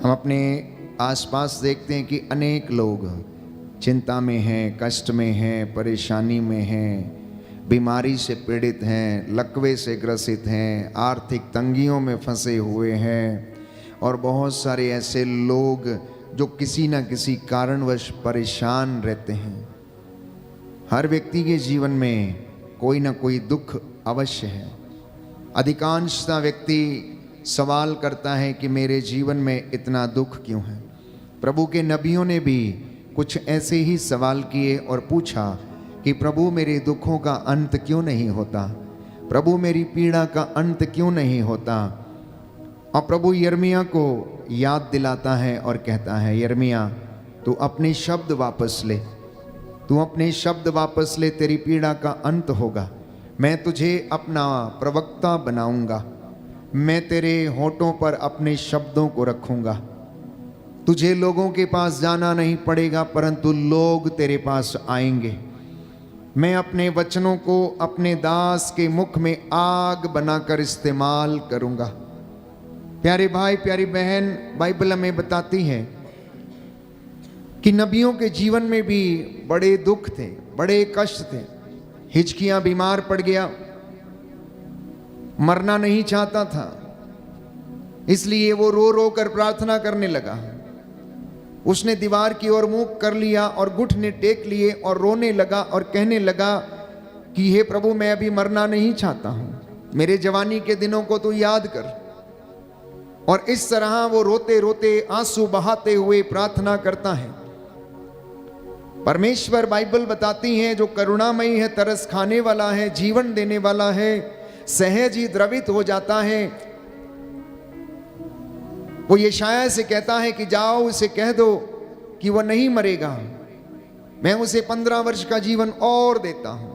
हम अपने आसपास देखते हैं कि अनेक लोग चिंता में हैं, कष्ट में हैं, परेशानी में हैं, बीमारी से पीड़ित हैं, लकवे से ग्रसित हैं, आर्थिक तंगियों में फंसे हुए हैं और बहुत सारे ऐसे लोग जो किसी न किसी कारणवश परेशान रहते हैं। हर व्यक्ति के जीवन में कोई ना कोई दुख अवश्य है। अधिकांशतः व्यक्ति सवाल करता है कि मेरे जीवन में इतना दुख क्यों है। प्रभु के नबियों ने भी कुछ ऐसे ही सवाल किए और पूछा कि प्रभु मेरे दुखों का अंत क्यों नहीं होता, प्रभु मेरी पीड़ा का अंत क्यों नहीं होता। और प्रभु यिर्मयाह को याद दिलाता है और कहता है, यिर्मयाह तू अपने शब्द वापस ले, तू अपने शब्द वापस ले, तेरी पीड़ा का अंत होगा। मैं तुझे अपना प्रवक्ता बनाऊंगा, मैं तेरे होठों पर अपने शब्दों को रखूंगा। तुझे लोगों के पास जाना नहीं पड़ेगा, परंतु लोग तेरे पास आएंगे। मैं अपने वचनों को अपने दास के मुख में आग बनाकर इस्तेमाल करूंगा। प्यारे भाई, प्यारी बहन, बाइबल हमें बताती है कि नबियों के जीवन में भी बड़े दुख थे, बड़े कष्ट थे। हिजकिय्याह बीमार पड़ गया, मरना नहीं चाहता था, इसलिए वो रो रो कर प्रार्थना करने लगा। उसने दीवार की ओर मुंह कर लिया और घुटने टेक लिए और रोने लगा और कहने लगा कि हे प्रभु, मैं अभी मरना नहीं चाहता हूं, मेरे जवानी के दिनों को तू याद कर। और इस तरह वो रोते रोते आंसू बहाते हुए प्रार्थना करता है। परमेश्वर, बाइबल बताती है, जो करुणामयी है, तरस खाने वाला है, जीवन देने वाला है, सहज ही द्रवित हो जाता है। वो यशायाह से कहता है कि जाओ उसे कह दो कि वह नहीं मरेगा, मैं उसे 15 वर्ष का जीवन और देता हूं।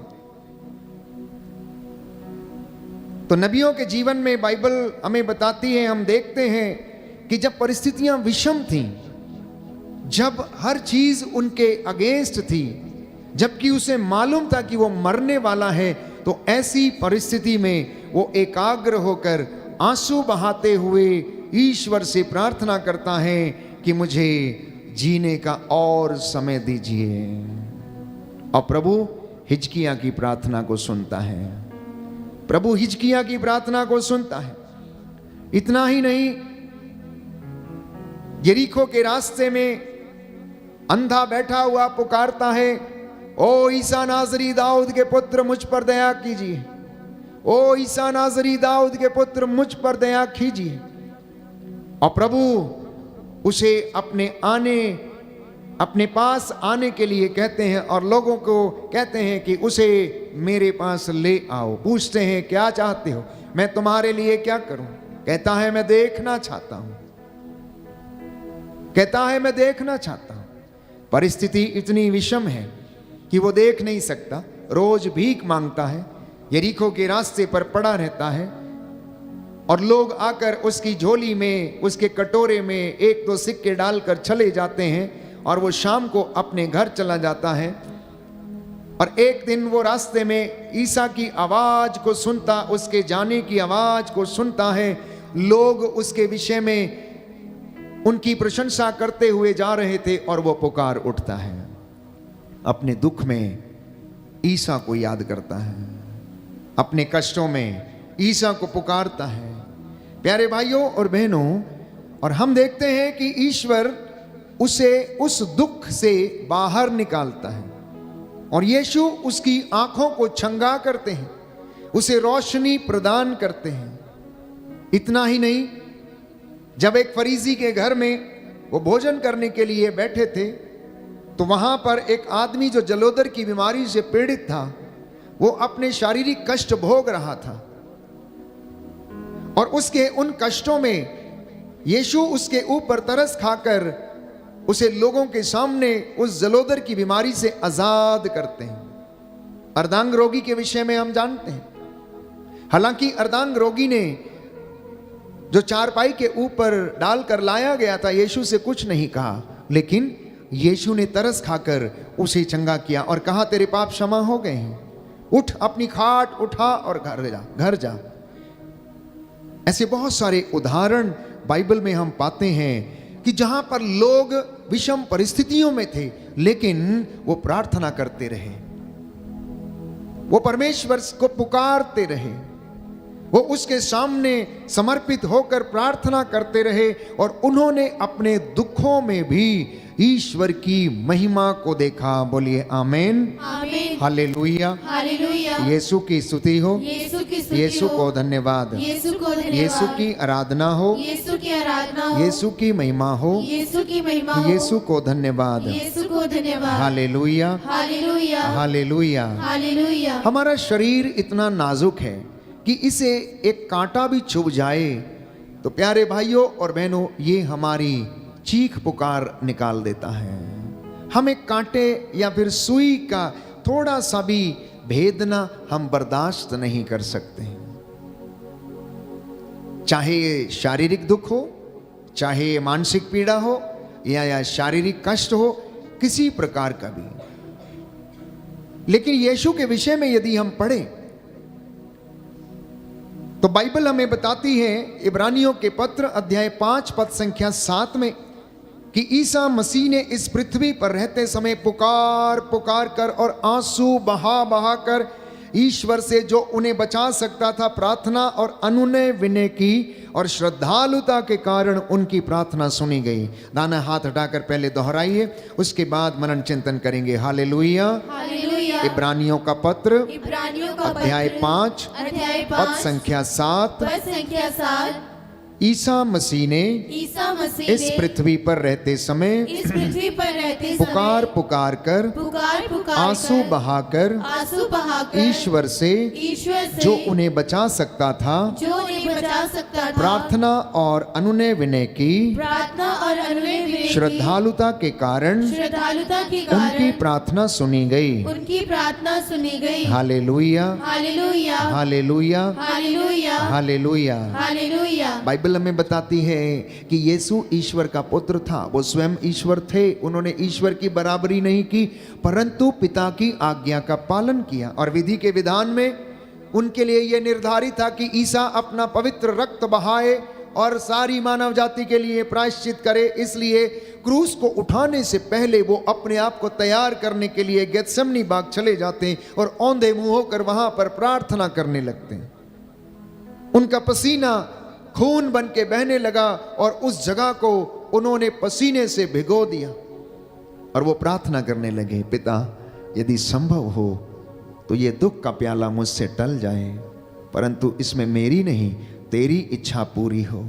तो नबियों के जीवन में बाइबल हमें बताती है, हम देखते हैं कि जब परिस्थितियां विषम थीं, जब हर चीज उनके अगेंस्ट थी, जबकि उसे मालूम था कि वो मरने वाला है, तो ऐसी परिस्थिति में वो एकाग्र होकर आंसू बहाते हुए ईश्वर से प्रार्थना करता है कि मुझे जीने का और समय दीजिए। और प्रभु हिजकिय्याह की प्रार्थना को सुनता है, प्रभु हिजकिय्याह की प्रार्थना को सुनता है। इतना ही नहीं, यरीको के रास्ते में अंधा बैठा हुआ पुकारता है, ओ ईसा नाजरी दाऊद के पुत्र मुझ पर दया कीजिए, ओ ईसा नाजरी दाऊद के पुत्र मुझ पर दया कीजिए। और प्रभु उसे अपने पास आने के लिए कहते हैं और लोगों को कहते हैं कि उसे मेरे पास ले आओ। पूछते हैं क्या चाहते हो, मैं तुम्हारे लिए क्या करूं? कहता है मैं देखना चाहता हूं, कहता है मैं देखना चाहता हूं। परिस्थिति इतनी विषम है कि वो देख नहीं सकता, रोज भीख मांगता है, यरीको के रास्ते पर पड़ा रहता है और लोग आकर उसकी झोली में, उसके कटोरे में एक दो सिक्के डालकर चले जाते हैं और वो शाम को अपने घर चला जाता है। और एक दिन वो रास्ते में ईसा की आवाज को सुनता, उसके जाने की आवाज को सुनता है। लोग उसके विषय में उनकी प्रशंसा करते हुए जा रहे थे और वो पुकार उठता है, अपने दुख में ईसा को याद करता है, अपने कष्टों में ईसा को पुकारता है। प्यारे भाइयों और बहनों, और हम देखते हैं कि ईश्वर उसे उस दुख से बाहर निकालता है और यीशु उसकी आंखों को छंगा करते हैं, उसे रोशनी प्रदान करते हैं। इतना ही नहीं, जब एक फरीसी के घर में वो भोजन करने के लिए बैठे थे तो वहां पर एक आदमी जो जलोदर की बीमारी से पीड़ित था, वो अपने शारीरिक कष्ट भोग रहा था और उसके उन कष्टों में यीशु उसके ऊपर तरस खाकर उसे लोगों के सामने उस जलोदर की बीमारी से आजाद करते हैं। अर्धांग रोगी के विषय में हम जानते हैं, हालांकि अर्धांग रोगी ने जो चारपाई के ऊपर डालकर लाया गया था, यीशु से कुछ नहीं कहा, लेकिन यीशु ने तरस खाकर उसे चंगा किया और कहा, तेरे पाप क्षमा हो गए हैं, उठ, अपनी खाट उठा और घर जा। ऐसे बहुत सारे उदाहरण बाइबल में हम पाते हैं कि जहां पर लोग विषम परिस्थितियों में थे, लेकिन वो प्रार्थना करते रहे, वो परमेश्वर को पुकारते रहे, वो उसके सामने समर्पित होकर प्रार्थना करते रहे और उन्होंने अपने दुखों में भी ईश्वर की महिमा को देखा। बोलिए आमीन, आमीन, हालेलुया, हालेलुया। यीशु की स्तुति हो, यीशु की स्तुति यीशु हो, को धन्यवाद, यीशु को धन्यवाद, यीशु की आराधना हो, यीशु की आराधना हो, यीशु की महिमा हो, यीशु की महिमा हो, यीशु को धन्यवाद, यीशु को धन्यवाद, हालेलुया, हालेलुया, हालेलुया। हालेलुया। हमारा शरीर इतना नाजुक है कि इसे एक कांटा भी चुभ जाए तो प्यारे भाइयों और बहनों, ये हमारी चीख पुकार निकाल देता है। हम एक कांटे या फिर सुई का थोड़ा सा भी भेदना हम बर्दाश्त नहीं कर सकते, चाहे ये शारीरिक दुख हो, चाहे ये मानसिक पीड़ा हो या शारीरिक कष्ट हो, किसी प्रकार का भी। लेकिन यीशु के विषय में यदि हम पढ़ें तो बाइबल हमें बताती है, इब्रानियों के पत्र अध्याय 5 पद संख्या 7 में, कि ईसा मसीह ने इस पृथ्वी पर रहते समय पुकार पुकार कर और आंसू बहा बहा कर ईश्वर से जो उन्हें बचा सकता था प्रार्थना और अनुनय विनय की और श्रद्धालुता के कारण उनकी प्रार्थना सुनी गई। दाना हाथ हटाकर पहले दोहराइए, उसके बाद मनन चिंतन करेंगे। Hallelujah, hallelujah. इब्रानियों का पत्र इब्रानियों का अध्याय पत्र, 5 अध्याय पद 5 संख्या 7। पद संख्या 7। ईसा मसीह ने ईसा मसीह इस ने पृथ्वी पर रहते समय इस पृथ्वी पर रहते पुकार समय पुकार कर पुकार पुकार आंसू बहाकर आंसू बहाकर ईश्वर से जो उन्हें बचा सकता था जो उन्हें बचा सकता था प्रार्थना और अनुनय विनय की प्रार्थना और अनुनय विनय की श्रद्धालुता के कारण श्रद्धालुता के उनकी कारण प्रार्थना सुनी गई। उनकी प्रार्थना सुनी गई। Hallelujah, hallelujah, hallelujah, hallelujah, hallelujah. Hallelujah. Bible हमें बताती है कि यीशु ईश्वर का पुत्र था, वो स्वयं ईश्वर थे, उन्होंने ईश्वर की बराबरी नहीं की परंतु पिता की आज्ञा का पालन किया और विधि के विधान में उनके लिए यह निर्धारित था कि ईसा अपना पवित्र रक्त बहाए और सारी मानव जाति के लिए प्रायश्चित करे। इसलिए क्रूस को उठाने से पहले वो अपने आप को तैयार करने के लिए गेत्सेमनी बाग चले जाते और औंधे मुंह होकर वहां पर प्रार्थना करने लगते हैं। उनका पसीना खून बन के बहने लगा और उस जगह को उन्होंने पसीने से भिगो दिया और वो प्रार्थना करने लगे, पिता यदि संभव हो तो ये दुख का प्याला मुझसे टल जाए, परंतु इसमें मेरी नहीं तेरी इच्छा पूरी हो,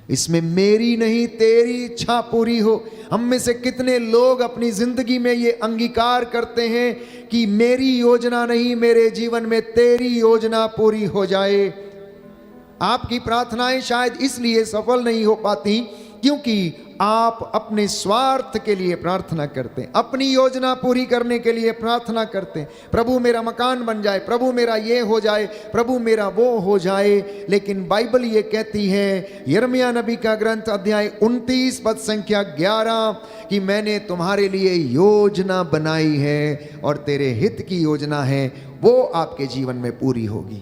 इसमें मेरी नहीं तेरी इच्छा पूरी हो। हम में से कितने लोग अपनी जिंदगी में ये अंगीकार करते हैं कि मेरी योजना नहीं, मेरे जीवन में तेरी योजना पूरी हो जाए। आपकी प्रार्थनाएं शायद इसलिए सफल नहीं हो पाती क्योंकि आप अपने स्वार्थ के लिए प्रार्थना करते हैं, अपनी योजना पूरी करने के लिए प्रार्थना करते हैं, प्रभु मेरा मकान बन जाए, प्रभु मेरा ये हो जाए, प्रभु मेरा वो हो जाए। लेकिन बाइबल ये कहती है, यिर्मयाह नबी का ग्रंथ अध्याय 29 पद संख्या 11, कि मैंने तुम्हारे लिए योजना बनाई है और तेरे हित की योजना है, वो आपके जीवन में पूरी होगी।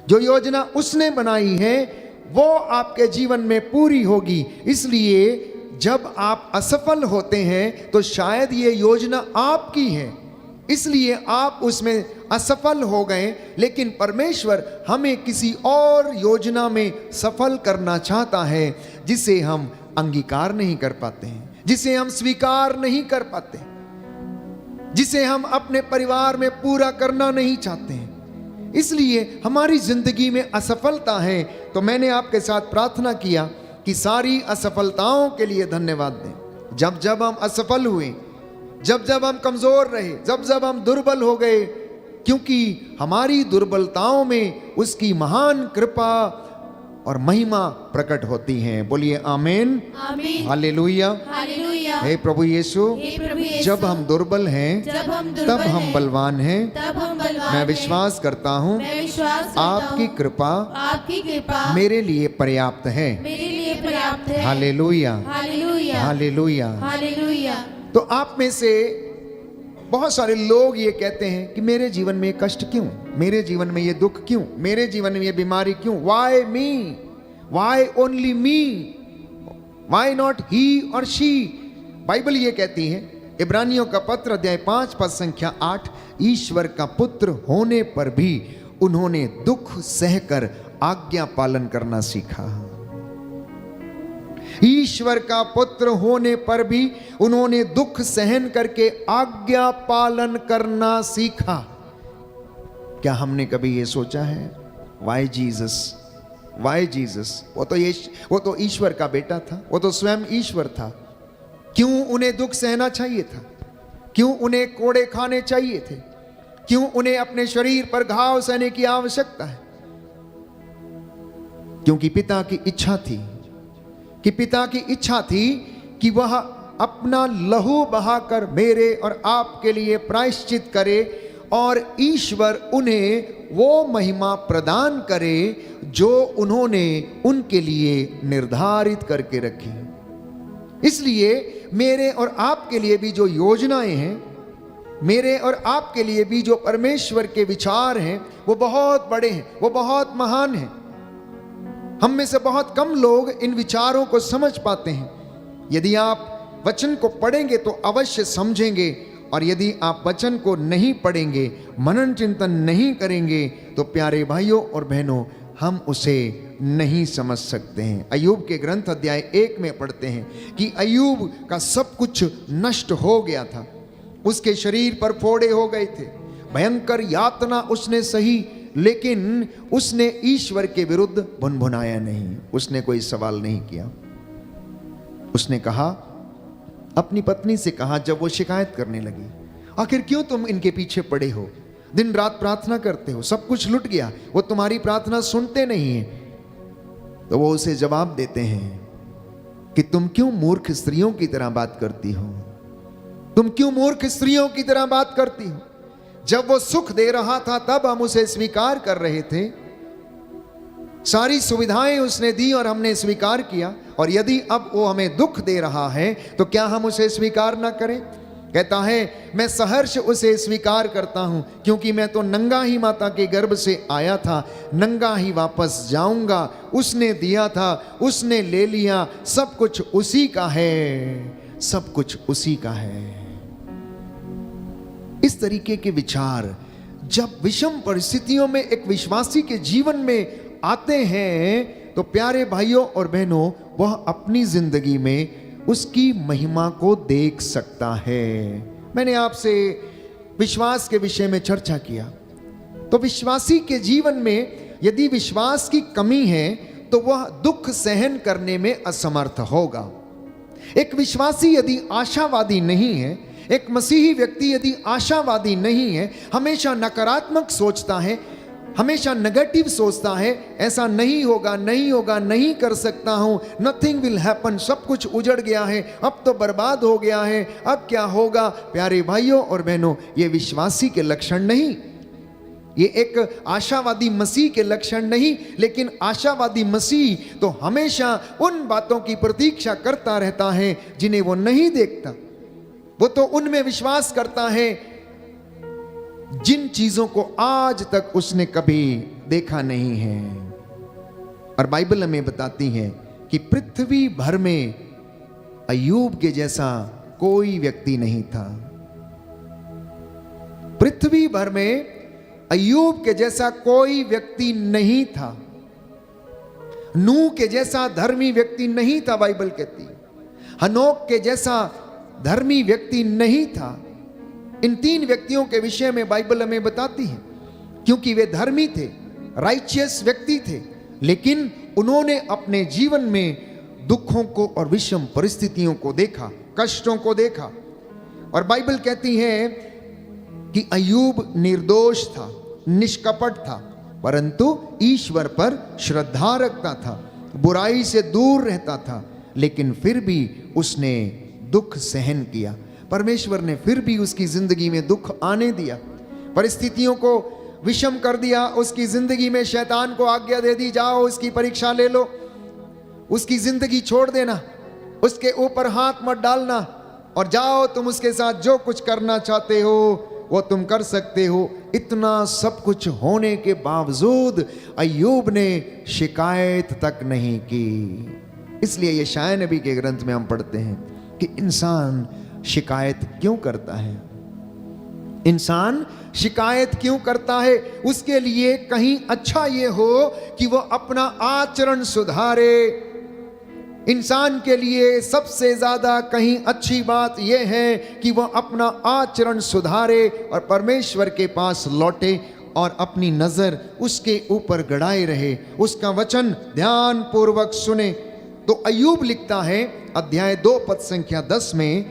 जो योजना उसने बनाई है वो आपके जीवन में पूरी होगी। इसलिए जब आप असफल होते हैं तो शायद ये योजना आपकी है, इसलिए आप उसमें असफल हो गए, लेकिन परमेश्वर हमें किसी और योजना में सफल करना चाहता है जिसे हम अंगीकार नहीं कर पाते हैं, जिसे हम स्वीकार नहीं कर पाते, जिसे हम अपने परिवार में पूरा करना नहीं चाहते हैं। इसलिए हमारी जिंदगी में असफलता है। तो मैंने आपके साथ प्रार्थना किया कि सारी असफलताओं के लिए धन्यवाद दें। जब जब हम असफल हुए, जब जब हम कमजोर रहे, जब जब हम दुर्बल हो गए, क्योंकि हमारी दुर्बलताओं में उसकी महान कृपा और महिमा प्रकट होती हैं। बोलिए आमीन, आमीन, हालेलुया, हालेलुया। हे प्रभु यीशु, हे प्रभु यीशु, जब हम दुर्बल हैं जब हम तब दुर्बल हम हैं, बलवान हैं। तब हम बलवान मैं हैं। विश्वास करता हूँ मैं विश्वास करता आपकी हूँ, कृपा आपकी कृपा मेरे लिए पर्याप्त है। मेरे लिए पर्याप्त है। Hallelujah, hallelujah, hallelujah. हालेलुया। तो आप में से बहुत सारे लोग ये कहते हैं कि मेरे जीवन में ये कष्ट क्यों, मेरे जीवन में ये दुख क्यों, मेरे जीवन में ये बीमारी क्यों, why me, why only me, why not he और शी। बाइबल ये कहती है, इब्रानियों का पत्र अध्याय 5 पद संख्या 8, ईश्वर का पुत्र होने पर भी उन्होंने दुख सहकर आज्ञा पालन करना सीखा। ईश्वर का पुत्र होने पर भी उन्होंने दुख सहन करके आज्ञा पालन करना सीखा। क्या हमने कभी ये सोचा है, वाई जीसस, वाई जीसस? वो तो ईश्वर का बेटा था, वो तो स्वयं ईश्वर था, क्यों उन्हें दुख सहना चाहिए था? क्यों उन्हें कोड़े खाने चाहिए थे? क्यों उन्हें अपने शरीर पर घाव सहने की आवश्यकता है? क्योंकि पिता की इच्छा थी, कि वह अपना लहू बहाकर मेरे और आपके लिए प्रायश्चित करे और ईश्वर उन्हें वो महिमा प्रदान करे जो उन्होंने उनके लिए निर्धारित करके रखी। इसलिए मेरे और आपके लिए भी जो योजनाएं हैं, मेरे और आपके लिए भी जो परमेश्वर के विचार हैं, वो बहुत बड़े हैं, वो बहुत महान हैं। हम में से बहुत कम लोग इन विचारों को समझ पाते हैं। यदि आप वचन को पढ़ेंगे तो अवश्य समझेंगे, और यदि आप वचन को नहीं पढ़ेंगे, मनन चिंतन नहीं करेंगे, तो प्यारे भाइयों और बहनों, हम उसे नहीं समझ सकते हैं। अय्यूब के ग्रंथ अध्याय 1 में पढ़ते हैं कि अय्यूब का सब कुछ नष्ट हो गया था, उसके शरीर पर फोड़े हो गए थे, भयंकर यातना उसने सही, लेकिन उसने ईश्वर के विरुद्ध भुनभुनाया नहीं, उसने कोई सवाल नहीं किया। उसने कहा, अपनी पत्नी से कहा जब वो शिकायत करने लगी, आखिर क्यों तुम इनके पीछे पड़े हो, दिन रात प्रार्थना करते हो, सब कुछ लुट गया, वो तुम्हारी प्रार्थना सुनते नहीं है। तो वो उसे जवाब देते हैं कि तुम क्यों मूर्ख स्त्रियों की तरह बात करती हो, तुम क्यों मूर्ख स्त्रियों की तरह बात करती हो? जब वो सुख दे रहा था तब हम उसे स्वीकार कर रहे थे, सारी सुविधाएं उसने दी और हमने स्वीकार किया, और यदि अब वो हमें दुख दे रहा है तो क्या हम उसे स्वीकार ना करें? कहता है, मैं सहर्ष उसे स्वीकार करता हूं, क्योंकि मैं तो नंगा ही माता के गर्भ से आया था, नंगा ही वापस जाऊंगा। उसने दिया था, उसने ले लिया, सब कुछ उसी का है, सब कुछ उसी का है। इस तरीके के विचार जब विषम परिस्थितियों में एक विश्वासी के जीवन में आते हैं तो प्यारे भाइयों और बहनों, वह अपनी जिंदगी में उसकी महिमा को देख सकता है। मैंने आपसे विश्वास के विषय में चर्चा किया, तो विश्वासी के जीवन में यदि विश्वास की कमी है तो वह दुख सहन करने में असमर्थ होगा। एक विश्वासी यदि आशावादी नहीं है, एक मसीही व्यक्ति यदि आशावादी नहीं है, हमेशा नकारात्मक सोचता है, हमेशा नेगेटिव सोचता है, ऐसा नहीं होगा, नहीं होगा, नहीं कर सकता हूं, नथिंग विल हैपन, सब कुछ उजड़ गया है, अब तो बर्बाद हो गया है, अब क्या होगा। प्यारे भाइयों और बहनों, ये विश्वासी के लक्षण नहीं, ये एक आशावादी मसीह के लक्षण नहीं। लेकिन आशावादी मसीह तो हमेशा उन बातों की प्रतीक्षा करता रहता है जिन्हें वो नहीं देखता। वो तो उनमें विश्वास करता है जिन चीजों को आज तक उसने कभी देखा नहीं है। और बाइबल हमें बताती है कि पृथ्वी भर में अय्यूब के जैसा कोई व्यक्ति नहीं था। पृथ्वी भर में अय्यूब के जैसा कोई व्यक्ति नहीं था। नूह के जैसा धर्मी व्यक्ति नहीं था, बाइबल कहती है। हनोक के जैसा धर्मी व्यक्ति नहीं था। इन तीन व्यक्तियों के विषय में बाइबल हमें बताती है, क्योंकि वे धर्मी थे, राइचियस व्यक्ति थे, लेकिन उन्होंने अपने जीवन में दुखों को और विषम परिस्थितियों को देखा, कष्टों को देखा। और बाइबल कहती है कि अय्यूब निर्दोष था, निष्कपट था, परंतु ईश्वर पर श्रद्धा रखता था, बुराई से दूर रहता था, लेकिन फिर भी उसने दुख सहन किया। परमेश्वर ने फिर भी उसकी जिंदगी में दुख आने दिया, परिस्थितियों को विषम कर दिया। उसकी जिंदगी में शैतान को आज्ञा दे दी, जाओ इसकी परीक्षा ले लो, उसकी जिंदगी छोड़ देना, उसके ऊपर हाथ मत डालना, और जाओ तुम उसके साथ जो कुछ करना चाहते हो वो तुम कर सकते हो। इतना सब कुछ होने के बावजूद अय्यूब ने शिकायत तक नहीं की। इसलिए ये शायद नबी के ग्रंथ में हम पढ़ते हैं कि इंसान शिकायत क्यों करता है। इंसान शिकायत क्यों करता है? उसके लिए कहीं अच्छा ये हो कि वो अपना आचरण सुधारे। इंसान के लिए सबसे ज्यादा कहीं अच्छी बात यह है कि वह अपना आचरण सुधारे और परमेश्वर के पास लौटे और अपनी नजर उसके ऊपर गड़ाए रहे, उसका वचन ध्यान पूर्वक सुने। तो अय्यूब लिखता है अध्याय 2 पद संख्या 10 में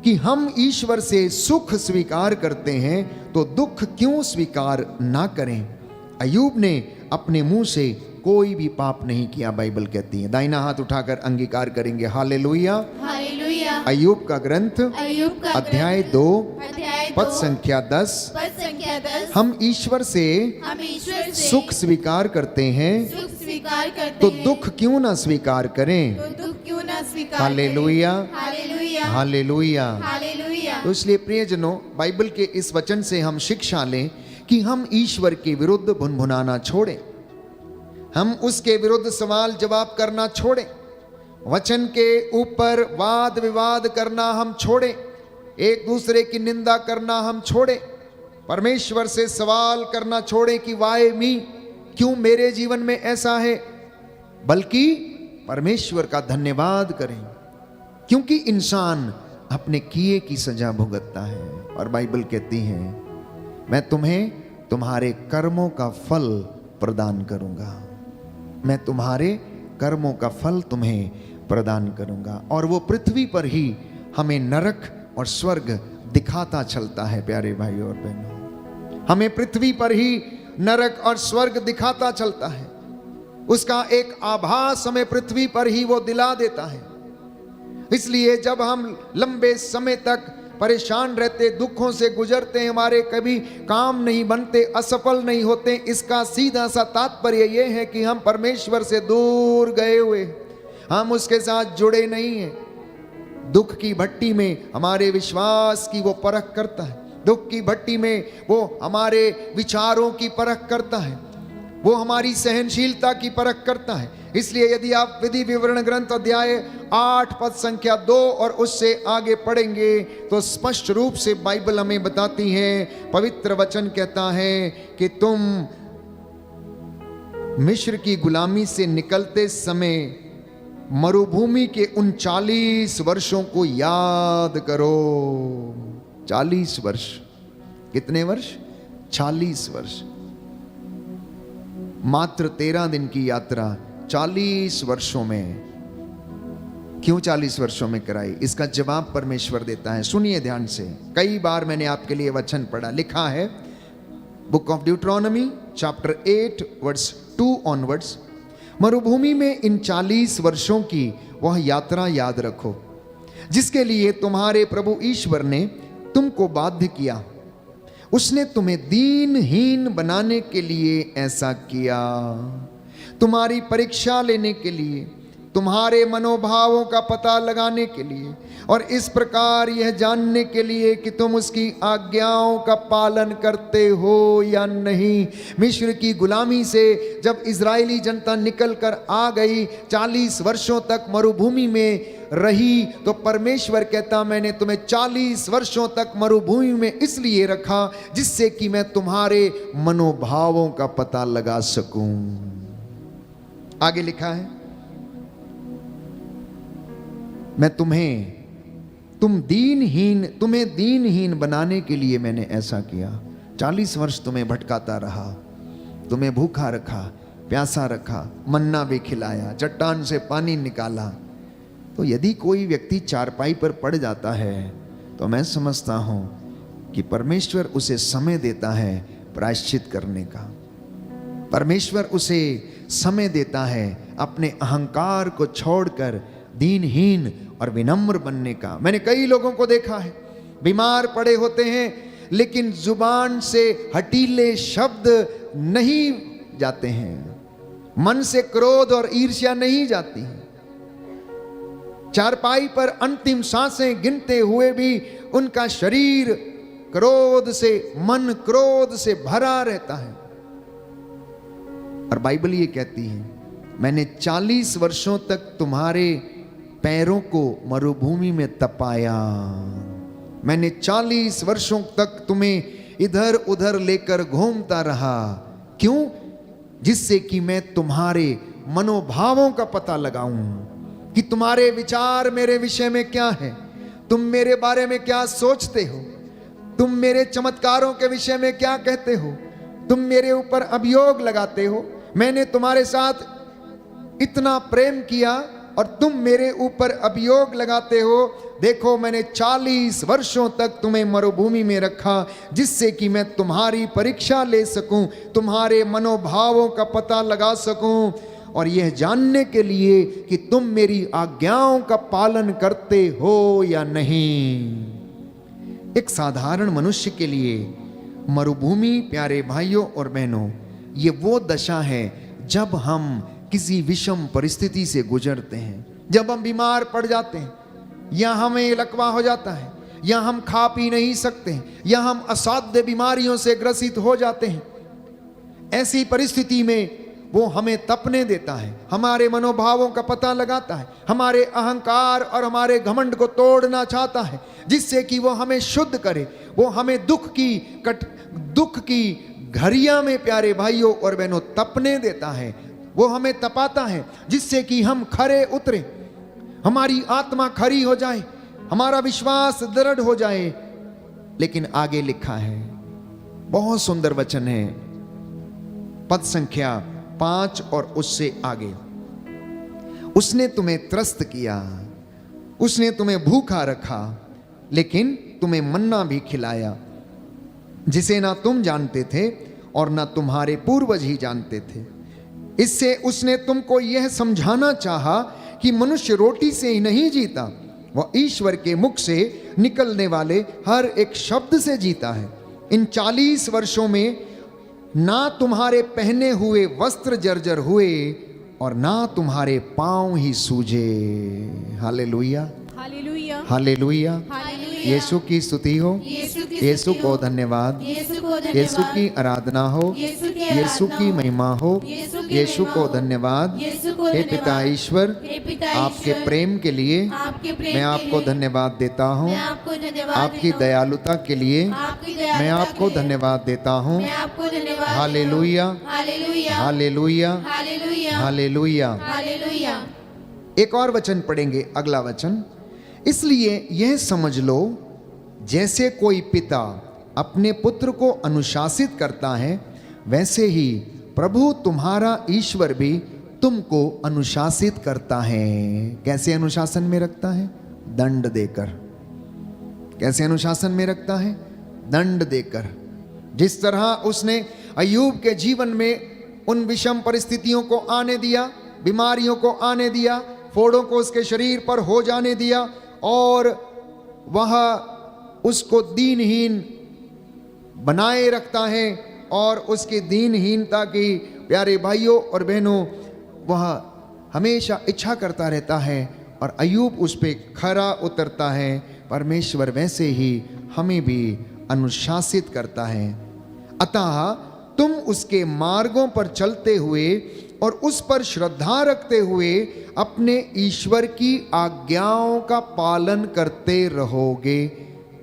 कि हम ईश्वर से सुख स्वीकार करते हैं तो दुख क्यों स्वीकार ना करें। अय्यूब ने अपने मुंह से कोई भी पाप नहीं किया, बाइबल कहती है। दाहिना हाथ उठाकर अंगीकार करेंगे, हालेलुया। हालेलुया। अय्यूब का ग्रंथ अध्याय 2 पद संख्या 10। हम ईश्वर से सुख स्वीकार करते हैं तो दुख क्यों ना स्वीकार करें। Hallelujah, hallelujah. तो इसलिए प्रियजनों, बाइबल के इस वचन से हम शिक्षा लें कि हम ईश्वर के विरुद्ध भुनभुनाना छोड़ें, हम उसके विरुद्ध सवाल जवाब करना छोड़ें, वचन के ऊपर वाद विवाद करना हम छोड़ें, एक दूसरे की निंदा करना हम छोड़ें, परमेश्वर से सवाल करना छोड़ें कि वाई मी, क्यों मेरे जीवन में ऐसा है, बल्कि परमेश्वर का धन्यवाद करें, क्योंकि इंसान अपने किए की सजा भुगतता है। और बाइबल कहती है मैं तुम्हें तुम्हारे कर्मों का फल प्रदान करूंगा, मैं तुम्हारे कर्मों का फल तुम्हें प्रदान करूंगा। और वो पृथ्वी पर ही हमें नरक और स्वर्ग दिखाता चलता है। प्यारे भाइयों और बहनों, हमें पृथ्वी पर ही नरक और स्वर्ग दिखाता चलता है, उसका एक आभास हमें पृथ्वी पर ही वो दिला देता है। इसलिए जब हम लंबे समय तक परेशान रहते, दुखों से गुजरते, हमारे कभी काम नहीं बनते, असफल नहीं होते, इसका सीधा सा तात्पर्य यह है कि हम परमेश्वर से दूर गए हुए, हम उसके साथ जुड़े नहीं हैं। दुख की भट्टी में हमारे विश्वास की वो परख करता है, दुख की भट्टी में वो हमारे विचारों की परख करता है, वो हमारी सहनशीलता की परख करता है। इसलिए यदि आप विधि विवरण ग्रंथ अध्याय 8 पद संख्या 2 और उससे आगे पढ़ेंगे तो स्पष्ट रूप से बाइबल हमें बताती है, पवित्र वचन कहता है कि तुम मिस्र की गुलामी से निकलते समय मरुभूमि के उन 40 वर्षों को याद करो। 40 वर्ष, कितने वर्ष? 40 वर्ष। मात्र 13 दिन की यात्रा 40 वर्षों में, क्यों 40 वर्षों में कराई? इसका जवाब परमेश्वर देता है। सुनिए ध्यान से। कई बार मैंने आपके लिए वचन पढ़ा, लिखा है book of Deuteronomy chapter 8 verse 2 onwards, मरुभूमि में इन 40 वर्षों की वह यात्रा याद रखो जिसके लिए तुम्हारे प्रभु ईश्वर ने तुमको बाध्य किया। उसने तुम्हें दीनहीन बनाने के लिए ऐसा किया, तुम्हारी परीक्षा लेने के लिए, तुम्हारे मनोभावों का पता लगाने के लिए, और इस प्रकार यह जानने के लिए कि तुम उसकी आज्ञाओं का पालन करते हो या नहीं। मिस्र की गुलामी से जब इजरायली जनता निकल कर आ गई, 40 वर्षों तक मरुभूमि में रही, तो परमेश्वर कहता मैंने तुम्हें 40 वर्षों तक मरुभूमि में इसलिए रखा जिससे कि मैं तुम्हारे मनोभावों का पता लगा सकूं। आगे लिखा है, मैं तुम्हें दीनहीन बनाने के लिए मैंने ऐसा किया। 40 वर्ष तुम्हें भटकाता रहा, तुम्हें भूखा रखा, प्यासा रखा, मन्ना भी खिलाया, चट्टान से पानी निकाला। तो यदि कोई व्यक्ति चारपाई पर पड़ जाता है तो मैं समझता हूं कि परमेश्वर उसे समय देता है प्रायश्चित करने का। परमेश्वर उसे समय देता है अपने अहंकार को छोड़कर दीनहीन और विनम्र बनने का। मैंने कई लोगों को देखा है, बीमार पड़े होते हैं लेकिन जुबान से हटीले शब्द नहीं जाते हैं, मन से क्रोध और ईर्ष्या नहीं जाती है। चारपाई पर अंतिम सांसें गिनते हुए भी उनका शरीर मन क्रोध से भरा रहता है। और बाइबल ये कहती है, मैंने 40 वर्षों तक तुम्हारे पैरों को मरुभूमि में तपाया, मैंने 40 वर्षों तक तुम्हें इधर उधर लेकर घूमता रहा। क्यों? जिससे कि मैं तुम्हारे मनोभावों का पता लगाऊं कि तुम्हारे विचार मेरे विषय में क्या है, तुम मेरे बारे में क्या सोचते हो, तुम मेरे चमत्कारों के विषय में क्या कहते हो, तुम मेरे ऊपर अभियोग लगाते हो। मैंने तुम्हारे साथ इतना प्रेम किया और तुम मेरे ऊपर अभियोग लगाते हो। देखो, मैंने 40 वर्षों तक तुम्हें मरुभूमि में रखा जिससे कि मैं तुम्हारी परीक्षा ले सकूं, तुम्हारे मनोभावों का पता लगा सकूं, और यह जानने के लिए कि तुम मेरी आज्ञाओं का पालन करते हो या नहीं। एक साधारण मनुष्य के लिए मरुभूमि, प्यारे भाइयों और बहनों, ये वो दशा है जब हम किसी विषम परिस्थिति से गुजरते हैं, जब हम बीमार पड़ जाते हैं, या हमें लकवा हो जाता है, या हम खा पी नहीं सकते, या हम असाध्य बीमारियों से ग्रसित हो जाते हैं। ऐसी परिस्थिति में वो हमें तपने देता है, हमारे मनोभावों का पता लगाता है, हमारे अहंकार और हमारे घमंड को तोड़ना चाहता है, जिससे कि वो हमें शुद्ध करे। वो हमें दुख की घड़ियां में, प्यारे भाइयों और बहनों, तपने देता है। वो हमें तपाता है जिससे कि हम खरे उतरे, हमारी आत्मा खरी हो जाए, हमारा विश्वास दृढ़ हो जाए। लेकिन आगे लिखा है, बहुत सुंदर वचन है, पद संख्या 5 और उससे आगे, उसने तुम्हें त्रस्त किया, उसने तुम्हें भूखा रखा, लेकिन तुम्हें मन्ना भी खिलाया जिसे ना तुम जानते थे और ना तुम्हारे पूर्वज ही जानते थे। इससे उसने तुमको यह समझाना चाहा कि मनुष्य रोटी से ही नहीं जीता, वह ईश्वर के मुख से निकलने वाले हर एक शब्द से जीता है। इन 40 वर्षों में ना तुम्हारे पहने हुए वस्त्र जर्जर हुए और ना तुम्हारे पांव ही सूजे। Hallelujah, hallelujah, hallelujah. Hallelujah. Yeshu की स्तुति हो, यीशु को धन्यवाद, यीशु की आराधना हो, यीशु की महिमा हो, यीशु को धन्यवाद। हे पिता ईश्वर, आपके प्रेम के लिए मैं आपको धन्यवाद देता हूँ, आपकी दयालुता के लिए मैं आपको धन्यवाद देता हूँ। Hallelujah, hallelujah, hallelujah. एक और वचन पढ़ेंगे, अगला वचन। इसलिए यह समझ लो, जैसे कोई पिता अपने पुत्र को अनुशासित करता है, वैसे ही प्रभु तुम्हारा ईश्वर भी तुमको अनुशासित करता है। कैसे अनुशासन में रखता है? दंड देकर। कैसे अनुशासन में रखता है? दंड देकर। जिस तरह उसने अय्यूब के जीवन में उन विषम परिस्थितियों को आने दिया, बीमारियों को आने दिया, फोड़ों को उसके शरीर पर हो जाने दिया और वह उसको दीनहीन बनाए रखता है और उसकी दीनहीनता की प्यारे भाइयों और बहनों वह हमेशा इच्छा करता रहता है और अय्यूब उस पे खरा उतरता है। परमेश्वर वैसे ही हमें भी अनुशासित करता है। अतः तुम उसके मार्गों पर चलते हुए और उस पर श्रद्धा रखते हुए अपने ईश्वर की आज्ञाओं का पालन करते रहोगे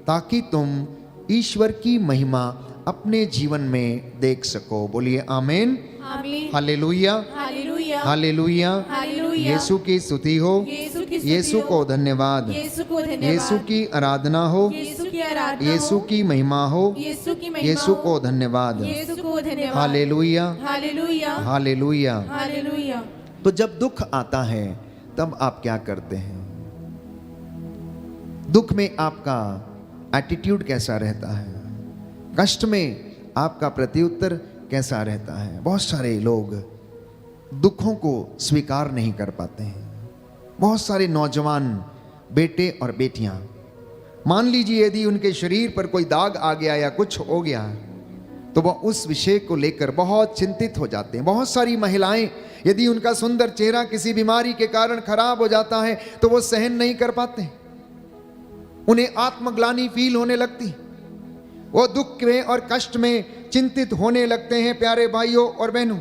ताकि तुम ईश्वर की महिमा अपने जीवन में देख सको। बोलिए आमीन, आमीन, hallelujah, hallelujah, hallelujah. Hallelujah. Yeshu की स्तुति हो, यीशु की स्तुति यीशु हो, को धन्यवाद, यीशु को धन्यवाद, यीशु की आराधना हो, यीशु की आराधना यीशु हो, की महिमा हो, यीशु की महिमा यीशु हो, को धन्यवाद। यीशु को धन्यवाद, हालेलुया, हालेलुया, हालेलुया। हालेलुया। तो जब दुख आता है तब आप क्या करते हैं? दुख में आपका एटीट्यूड कैसा रहता है? कष्ट में आपका प्रत्युत्तर कैसा रहता है? बहुत सारे लोग दुखों को स्वीकार नहीं कर पाते हैं। बहुत सारे नौजवान बेटे और बेटियां, मान लीजिए यदि उनके शरीर पर कोई दाग आ गया या कुछ हो गया तो वह उस विषय को लेकर बहुत चिंतित हो जाते हैं। बहुत सारी महिलाएं यदि उनका सुंदर चेहरा किसी बीमारी के कारण खराब हो जाता है तो वो सहन नहीं कर पाते, उन्हें आत्मग्लानि फील होने लगती, वो दुख में और कष्ट में चिंतित होने लगते हैं प्यारे भाइयों और बहनों।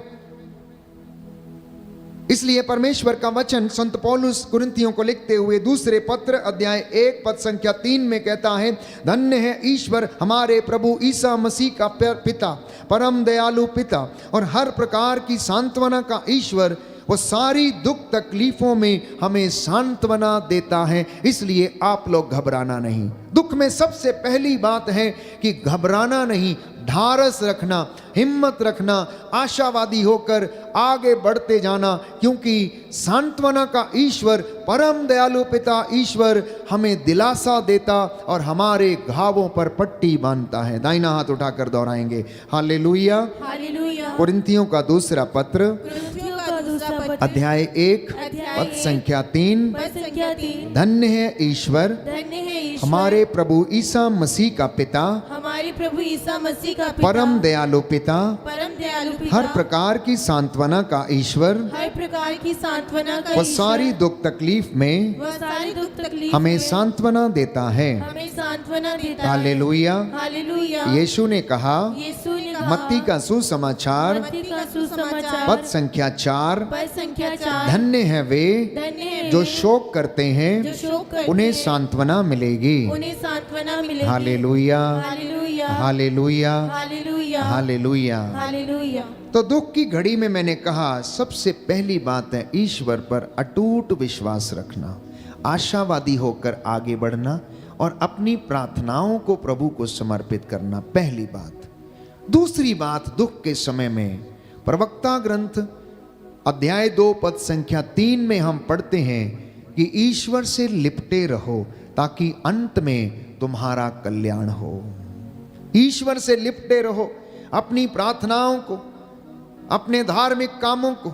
इसलिए परमेश्वर का वचन संत पौलुस कुरिन्थियों को लिखते हुए दूसरे पत्र अध्याय 1 पद संख्या 3 में कहता है, धन्य है ईश्वर हमारे प्रभु ईसा मसीह का पिता, परम दयालु पिता और हर प्रकार की सांत्वना का ईश्वर। वो सारी दुख तकलीफों में हमें सांत्वना देता है, इसलिए आप लोग घबराना नहीं। दुख में सबसे पहली बात है कि घबराना नहीं, ढारस रखना, हिम्मत रखना, आशावादी होकर आगे बढ़ते जाना, क्योंकि सांत्वना का ईश्वर परम दयालु पिता ईश्वर हमें दिलासा देता और हमारे घावों पर पट्टी बांधता है। दाहिना हाथ उठाकर दोहराएंगे हालेलुया। हालेलुया। कुरिन्थियों का दूसरा पत्र कुरिन्थियों का दूसरा पत्र अध्याय 1 पद संख्या 3, पद संख्या 3, धन्य है ईश्वर धन्य है ईश्वर हमारे प्रभु ईसा मसीह का पिता, हमारे प्रभु ईसा मसीह का पिता, परम दयालु पिता, परम दयालु पिता, हर प्रकार की सांत्वना का ईश्वर। हर प्रकार की सांत्वना का वह ईश्वर, सारी दुख तकलीफ में वह सारी दुख तकलीफ हमें में सांत्वना देता है। हमें सांत्वना देता है। हालेलुया। हालेलुया। यीशु ने कहा, यीशु ने कहा, मत्ती का सुसमाचार मत्ती का सुसमाचार पद संख्या 4, पद संख्या 4, धन्य है वे धन्य है जो वे शोक करते जो हैं, शोक करते उन्हें हैं, सांत्वना मिलेगी। उन्हें सांत्वना मिलेगी। Hallelujah, hallelujah, hallelujah, hallelujah, hallelujah. Hallelujah. तो दुख की घड़ी में मैंने कहा सबसे पहली बात है ईश्वर पर अटूट विश्वास रखना, आशावादी होकर आगे बढ़ना और अपनी प्रार्थनाओं को प्रभु को समर्पित करना, पहली बात। दूसरी बात, दुख के समय में प्रवक्ता ग्रंथ अध्याय 2 पद संख्या 3 में हम पढ़ते हैं कि ईश्वर से लिपटे रहो ताकि अंत में तुम्हारा कल्याण हो। ईश्वर से लिपटे रहो, अपनी प्रार्थनाओं को, अपने धार्मिक कामों को,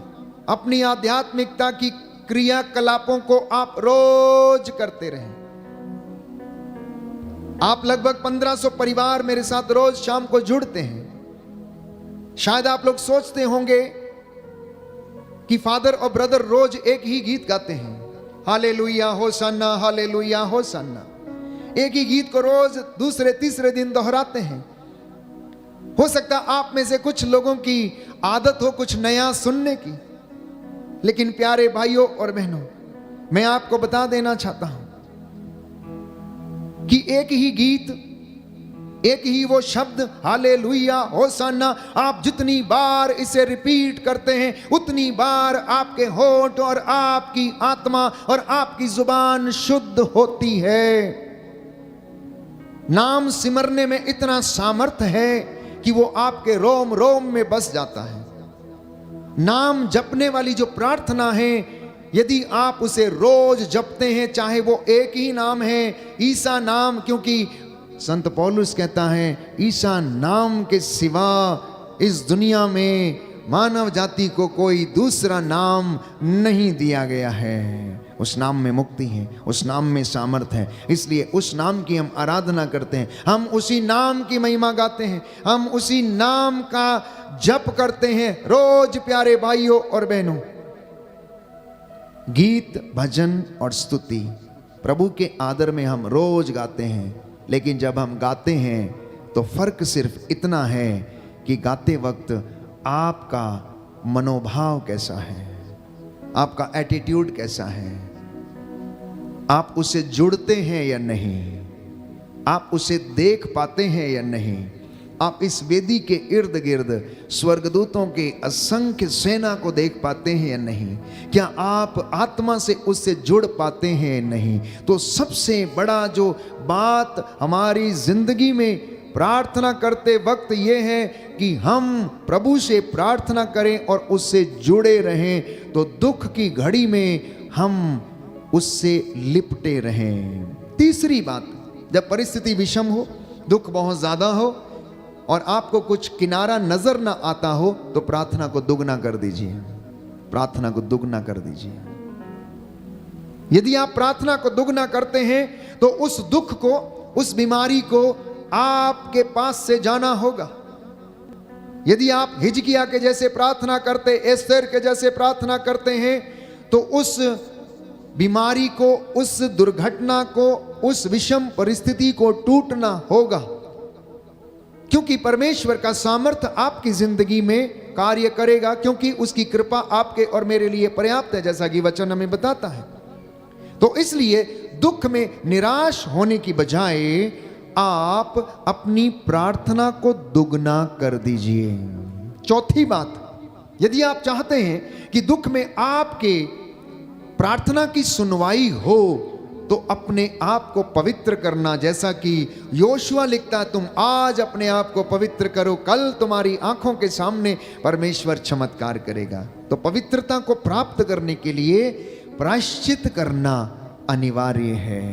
अपनी आध्यात्मिकता की क्रियाकलापों को आप रोज करते रहें। आप लगभग 1500 परिवार मेरे साथ रोज शाम को जुड़ते हैं। शायद आप लोग सोचते होंगे कि फादर और ब्रदर रोज एक ही गीत गाते हैं, हालेलुया होसन्ना, हालेलुया होसन्ना। एक ही गीत को रोज दूसरे तीसरे दिन दोहराते हैं। हो सकता आप में से कुछ लोगों की आदत हो कुछ नया सुनने की, लेकिन प्यारे भाइयों और बहनों, मैं आपको बता देना चाहता हूं कि एक ही गीत, एक ही वो शब्द हालेलुया होसन्ना, आप जितनी बार इसे रिपीट करते हैं उतनी बार आपके होंठ और आपकी आत्मा और आपकी जुबान शुद्ध होती है। नाम सिमरने में इतना सामर्थ्य है कि वो आपके रोम रोम में बस जाता है। नाम जपने वाली जो प्रार्थना है, यदि आप उसे रोज जपते हैं, चाहे वो एक ही नाम है, ईसा नाम, क्योंकि संत पौलुस कहता है ईसा नाम के सिवा इस दुनिया में मानव जाति को कोई दूसरा नाम नहीं दिया गया है। उस नाम में मुक्ति है, उस नाम में सामर्थ्य है, इसलिए उस नाम की हम आराधना करते हैं। हम उसी नाम की महिमा गाते हैं, हम उसी नाम का जप करते हैं रोज। प्यारे भाइयों और बहनों, गीत, भजन और स्तुति प्रभु के आदर में हम रोज गाते हैं, लेकिन जब हम गाते हैं तो फर्क सिर्फ इतना है कि गाते वक्त आपका मनोभाव कैसा है, आपका एटीट्यूड कैसा है, आप उससे जुड़ते हैं या नहीं, आप उसे देख पाते हैं या नहीं, आप इस वेदी के इर्द गिर्द स्वर्गदूतों के असंख्य सेना को देख पाते हैं या नहीं, क्या आप आत्मा से उससे जुड़ पाते हैं या नहीं। तो सबसे बड़ा जो बात हमारी जिंदगी में प्रार्थना करते वक्त ये है कि हम प्रभु से प्रार्थना करें और उससे जुड़े रहें, तो दुख की घड़ी में हम उससे लिपटे रहें। तीसरी बात, जब परिस्थिति विषम हो, दुख बहुत ज्यादा हो और आपको कुछ किनारा नजर ना आता हो, तो प्रार्थना को दुगना कर दीजिए, प्रार्थना को दुगना कर दीजिए। यदि आप प्रार्थना को दुगना करते हैं तो उस दुख को, उस बीमारी को आपके पास से जाना होगा। यदि आप हिजकिया के जैसे प्रार्थना करते, एस्तेर के जैसे प्रार्थना करते हैं, तो उस बीमारी को, उस दुर्घटना को, उस विषम परिस्थिति को टूटना होगा, क्योंकि परमेश्वर का सामर्थ्य आपकी जिंदगी में कार्य करेगा, क्योंकि उसकी कृपा आपके और मेरे लिए पर्याप्त है, जैसा कि वचन हमें बताता है। तो इसलिए दुख में निराश होने की बजाय आप अपनी प्रार्थना को दुगना कर दीजिए। चौथी बात, यदि आप चाहते हैं कि दुख में आपके प्रार्थना की सुनवाई हो, तो अपने आप को पवित्र करना, जैसा कि योशुआ लिखता है, तुम आज अपने आप को पवित्र करो, कल तुम्हारी आंखों के सामने परमेश्वर चमत्कार करेगा। तो पवित्रता को प्राप्त करने के लिए प्रायश्चित करना अनिवार्य है।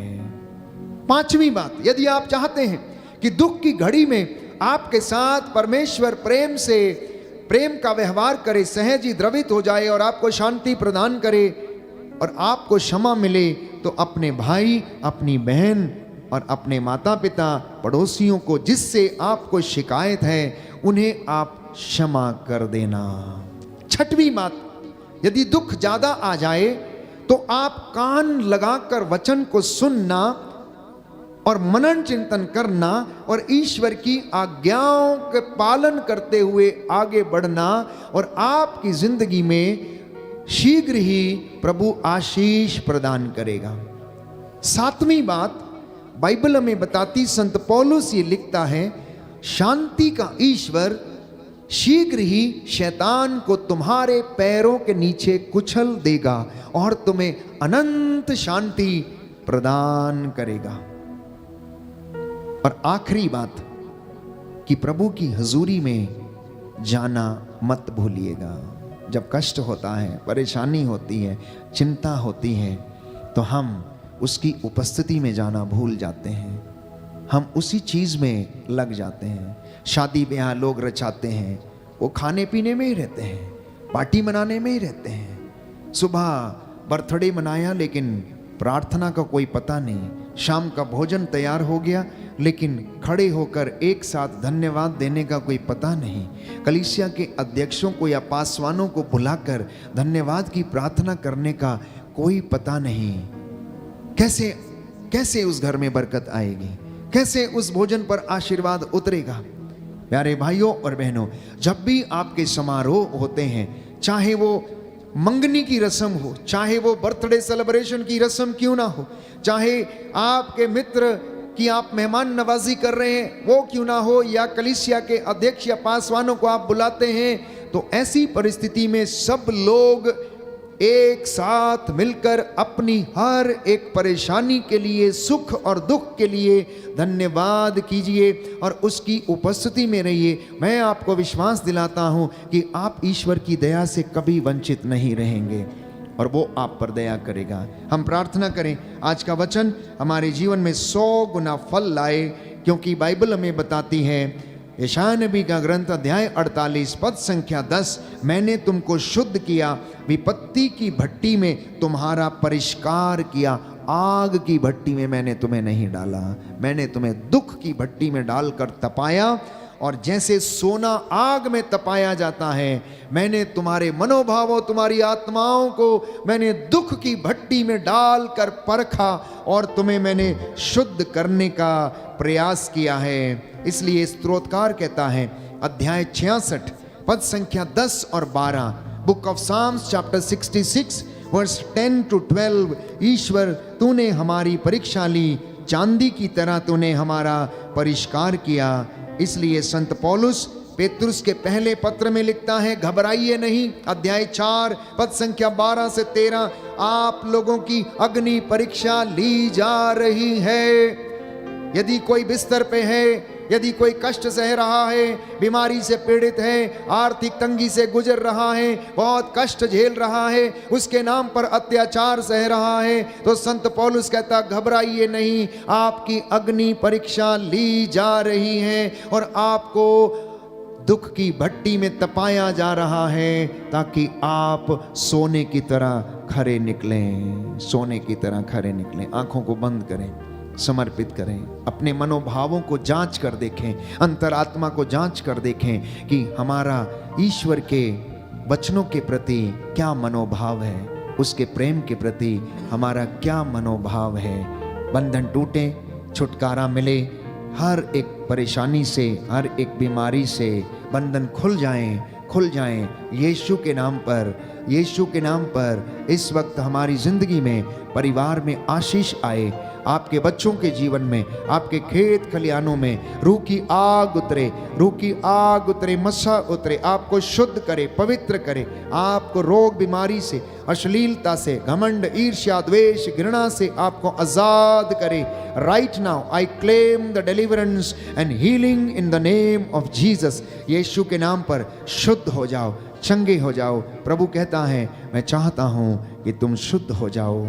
पांचवी बात, यदि आप चाहते हैं कि दुख की घड़ी में आपके साथ परमेश्वर प्रेम का व्यवहार करे, सहज ही द्रवित हो जाए और आपको शांति प्रदान करे और आपको क्षमा मिले, तो अपने भाई, अपनी बहन और अपने माता पिता, पड़ोसियों को जिससे आपको शिकायत है, उन्हें आप क्षमा कर देना। छठवीं बात, यदि दुख ज्यादा आ जाए तो आप कान लगाकर वचन को सुनना और मनन चिंतन करना और ईश्वर की आज्ञाओं के पालन करते हुए आगे बढ़ना, और आपकी जिंदगी में शीघ्र ही प्रभु आशीष प्रदान करेगा। सातवीं बात, बाइबल हमें बताती, संत पौलुस ये लिखता है, शांति का ईश्वर शीघ्र ही शैतान को तुम्हारे पैरों के नीचे कुचल देगा और तुम्हें अनंत शांति प्रदान करेगा। और आखिरी बात कि प्रभु की हजूरी में जाना मत भूलिएगा। जब कष्ट होता है, परेशानी होती है, चिंता होती है, तो हम उसकी उपस्थिति में जाना भूल जाते हैं। हम उसी चीज़ में लग जाते हैं। शादी ब्याह लोग रचाते हैं, वो खाने पीने में ही रहते हैं, पार्टी मनाने में ही रहते हैं। सुबह बर्थडे मनाया लेकिन प्रार्थना का कोई पता नहीं, शाम का भोजन तैयार हो गया लेकिन खड़े होकर एक साथ धन्यवाद देने का कोई पता नहीं। कलीसिया के अध्यक्षों को या पासवानों को बुलाकर धन्यवाद की प्रार्थना करने का कोई पता नहीं। कैसे उस घर में बरकत आएगी, कैसे उस भोजन पर आशीर्वाद उतरेगा। प्यारे भाइयों और बहनों, जब भी आपके समारोह होते हैं, चाहे वो मंगनी की रस्म हो, चाहे वो बर्थडे सेलिब्रेशन की रस्म क्यों ना हो, चाहे आपके मित्र कि आप मेहमान नवाजी कर रहे हैं वो क्यों ना हो, या कलीसिया के अध्यक्ष या पासवानों को आप बुलाते हैं, तो ऐसी परिस्थिति में सब लोग एक साथ मिलकर अपनी हर एक परेशानी के लिए, सुख और दुख के लिए धन्यवाद कीजिए और उसकी उपस्थिति में रहिए। मैं आपको विश्वास दिलाता हूं कि आप ईश्वर की दया से कभी वंचित नहीं रहेंगे और वो आप पर दया करेगा। हम प्रार्थना करें आज का वचन हमारे जीवन में 100 गुना फल लाए, क्योंकि बाइबल हमें बताती है यशायाह नबी का ग्रंथ अध्याय 48 पद संख्या 10, मैंने तुमको शुद्ध किया, विपत्ति की भट्टी में तुम्हारा परिष्कार किया, आग की भट्टी में मैंने तुम्हें नहीं डाला, मैंने तुम्हें दुख की भट्टी में डालकर तपाया। और जैसे सोना आग में तपाया जाता है, मैंने तुम्हारे मनोभावों, तुम्हारी आत्माओं को मैंने दुख की भट्टी में डालकर परखा और तुम्हें मैंने शुद्ध करने का प्रयास किया है। इसलिए स्तोत्रकार कहता है अध्याय 66 पद संख्या 10 और 12, book of Psalms chapter 66 verse 10 to 12, ईश्वर तूने हमारी परीक्षा ली, चांदी की तरह तूने हमारा परिष्कार किया। इसलिए संत पौलुस पेतरुस के पहले पत्र में लिखता है, घबराइए नहीं, अध्याय 4 पद संख्या 12 से 13, आप लोगों की अग्नि परीक्षा ली जा रही है। यदि कोई बिस्तर पे है, यदि कोई कष्ट सह रहा है, बीमारी से पीड़ित है, आर्थिक तंगी से गुजर रहा है, बहुत कष्ट झेल रहा है, उसके नाम पर अत्याचार सह रहा है, तो संत पौलुस कहता घबराइए नहीं, आपकी अग्नि परीक्षा ली जा रही है और आपको दुख की भट्टी में तपाया जा रहा है ताकि आप सोने की तरह खरे निकलें, सोने की तरह खरे निकलें। आंखों को बंद करें, समर्पित करें, अपने मनोभावों को जांच कर देखें, अंतरात्मा को जांच कर देखें कि हमारा ईश्वर के वचनों के प्रति क्या मनोभाव है, उसके प्रेम के प्रति हमारा क्या मनोभाव है। बंधन टूटे, छुटकारा मिले, हर एक परेशानी से, हर एक बीमारी से बंधन खुल जाएं यीशु के नाम पर। यीशु के नाम पर इस वक्त हमारी जिंदगी में, परिवार में आशीष आए, आपके बच्चों के जीवन में, आपके खेत खलियानों में रूह की आग उतरे, रूह की आग उतरे, मसा उतरे, आपको शुद्ध करे, पवित्र करे, आपको रोग बीमारी से, अश्लीलता से, घमंड, ईर्ष्या, द्वेष, घृणा से आपको आजाद करे। Right now I claim the deliverance and healing in the name of Jesus. Yeshu के नाम पर शुद्ध हो जाओ, चंगे हो जाओ। प्रभु कहता है मैं चाहता हूं कि तुम शुद्ध हो जाओ।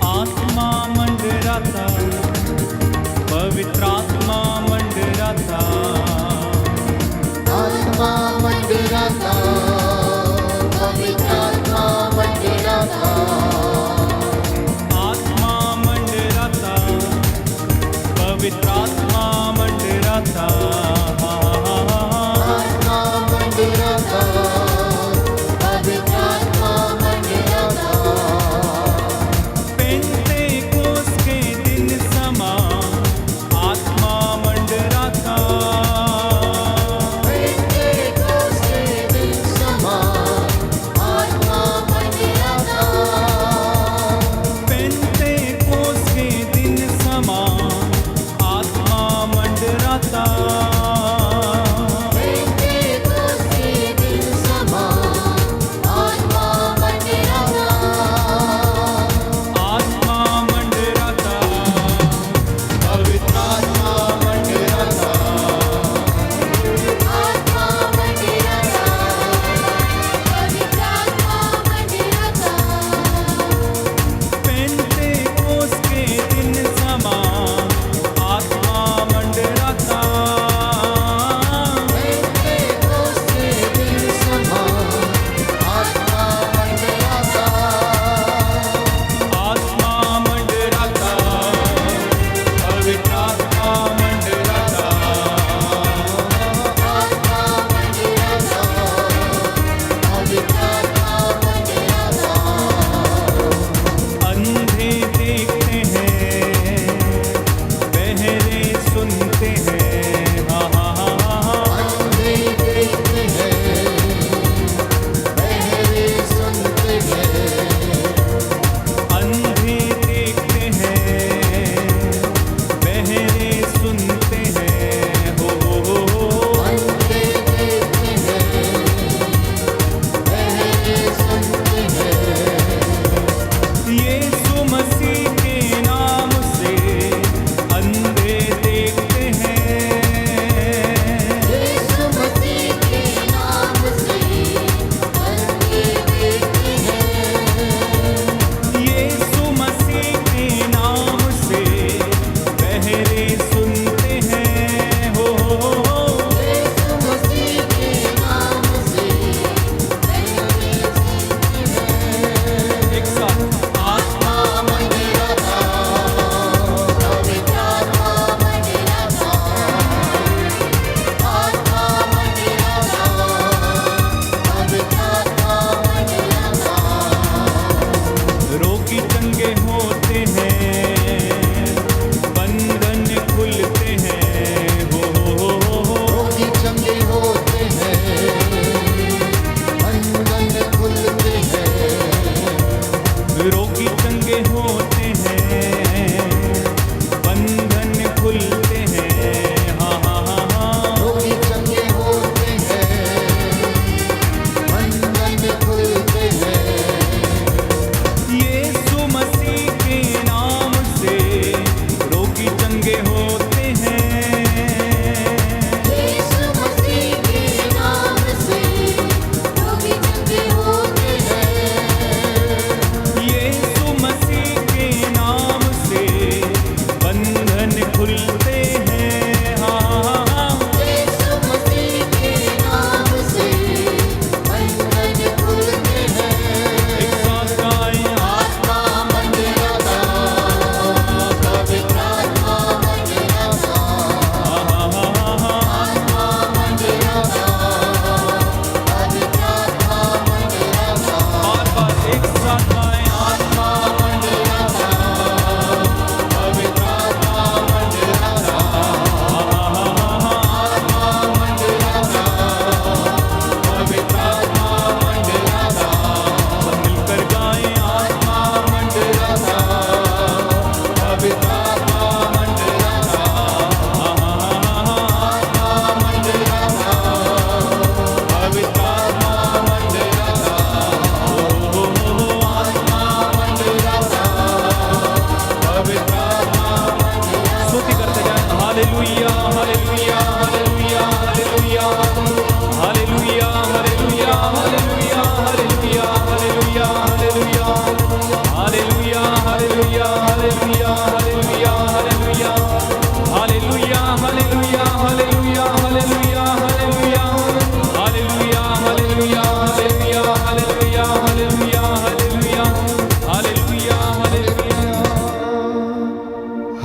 आत्मा मंडराता, पवित्र आत्मा मंडराता, आत्मा मंडराता, पवित्र आत्मा मंडराता, आत्मा मंडराता, पवित्र आत्मा मंडराता, आत्मा मंडराता, पवित्र आत्मा मंडराता। पेंतेकोस्त के दिन समा आत्मा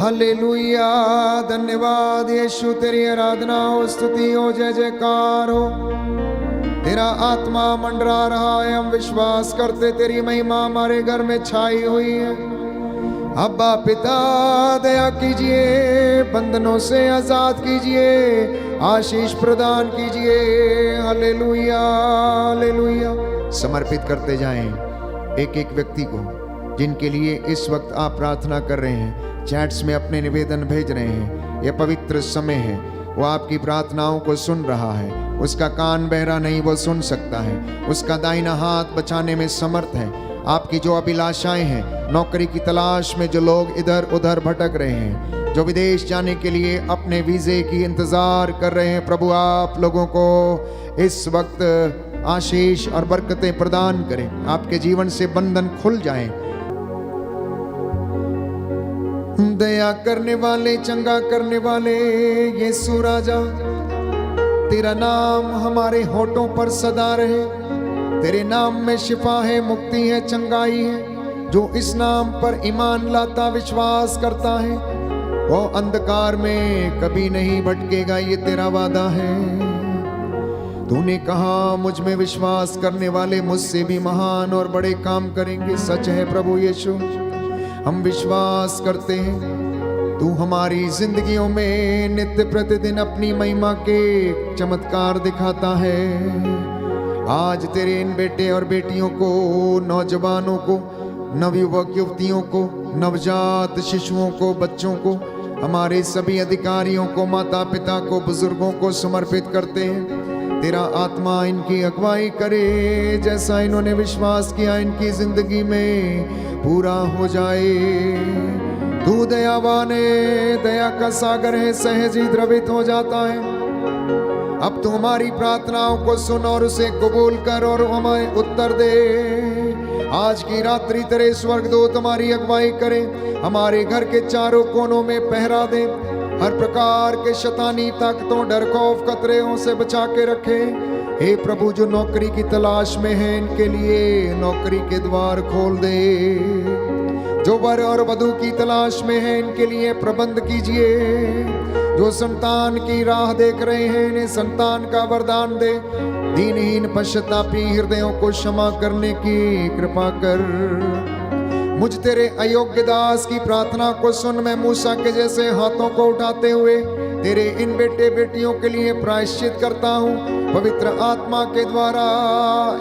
हालेलुया। धन्यवाद यीशु, तेरी आराधना हो, स्तुति हो, जय जयकार हो। तेरा आत्मा मंडरा रहा है, हम विश्वास करते तेरी महिमा हमारे घर में छाई हुई है। अब्बा पिता दया कीजिए, बंधनों से आजाद कीजिए, आशीष प्रदान कीजिए। Hallelujah hallelujah. समर्पित करते जाएं एक एक व्यक्ति को जिनके लिए इस वक्त आप प्रार्थना कर रहे हैं, चैट्स में अपने निवेदन भेज रहे हैं। यह पवित्र समय है, वो आपकी प्रार्थनाओं को सुन रहा है। उसका कान बहरा नहीं, वो सुन सकता है। उसका दाहिना हाथ बचाने में समर्थ है। आपकी जो अभिलाषाएं हैं, नौकरी की तलाश में जो लोग इधर उधर भटक रहे हैं, जो विदेश जाने के लिए अपने वीजे की इंतजार कर रहे हैं, प्रभु आप लोगों को इस वक्त आशीष और बरकतें प्रदान करें। आपके जीवन से बंधन खुल जाएं। दया करने वाले, चंगा करने वाले यीशु राजा, तेरा नाम हमारे होठों पर सदा रहे। तेरे नाम में शिफा है, मुक्ति है, चंगाई है। जो इस नाम पर ईमान लाता, विश्वास करता है, वो अंधकार में कभी नहीं भटकेगा। ये तेरा वादा है। तूने कहा मुझ में विश्वास करने वाले मुझसे भी महान और बड़े काम करेंगे। सच है प्रभु यीशु, हम विश्वास करते हैं। तू हमारी जिंदगियों में नित्य प्रतिदिन अपनी महिमा के चमत्कार दिखाता है। आज तेरे इन बेटे और बेटियों को, नौजवानों को, नवयुवक युवतियों को, नवजात शिशुओं को, बच्चों को, हमारे सभी अधिकारियों को, माता पिता को, बुजुर्गों को समर्पित करते हैं। तेरा आत्मा इनकी अगुवाई करे। जैसा इन्होंने विश्वास किया इनकी जिंदगी में पूरा हो जाए। तू दयावान है, दया का सागर है, सहज ही द्रवित हो जाता है। अब तू हमारी प्रार्थनाओं को सुन और उसे कबूल कर और हमें उत्तर दे। आज की रात्रि तेरे स्वर्गदूत हमारी अगुवाई करे, हमारे घर के चारों कोनों में पहरा दे, हर प्रकार के शैतानी ताकतों, डर खौफ खतरों से बचा के रखे। हे प्रभु, जो नौकरी की तलाश में है इनके लिए नौकरी के द्वार खोल दे। जो वर और वधू की तलाश में है इनके लिए प्रबंध कीजिए। जो संतान की राह देख रहे हैं इन्हें संतान का वरदान दे। दीनहीन पश्चातापी हृदयों को क्षमा करने की कृपा कर। मुझ तेरे अयोग्य दास की प्रार्थना को सुन। मैं मूसा के जैसे हाथों को उठाते हुए तेरे इन बेटे बेटियों के लिए प्रायश्चित करता हूँ। पवित्र आत्मा के द्वारा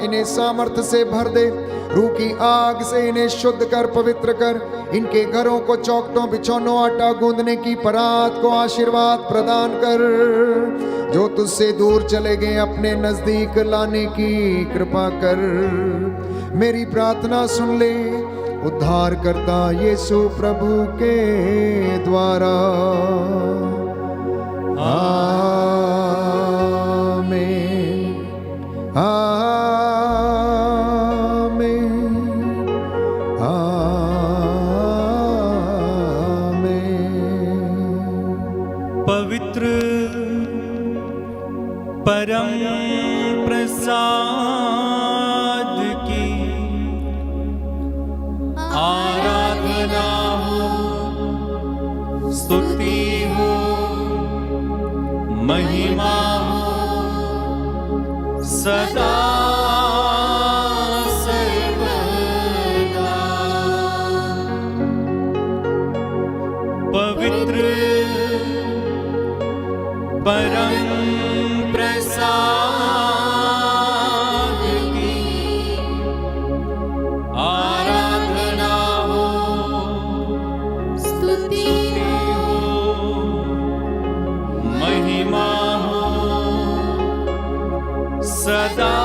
इन्हें सामर्थ्य से भर दे। रूह की आग से इन्हें शुद्ध कर, पवित्र कर। इनके घरों को चौखटों, बिछौनों, आटा गूंदने की परात को आशीर्वाद प्रदान कर। जो तुझसे दूर चले गए अपने नजदीक लाने की कृपा कर। मेरी प्रार्थना सुन ले उद्धार करता यीशु प्रभु के द्वारा। आमीन आमीन आमीन। पवित्र परम प्रसाद की आराधना हो, स्तुति हो, महिमा हो सदा सर्वदा। पवित्र परम प्रसाद की आराधना हो, स्तुति हो, महिमा हो सदा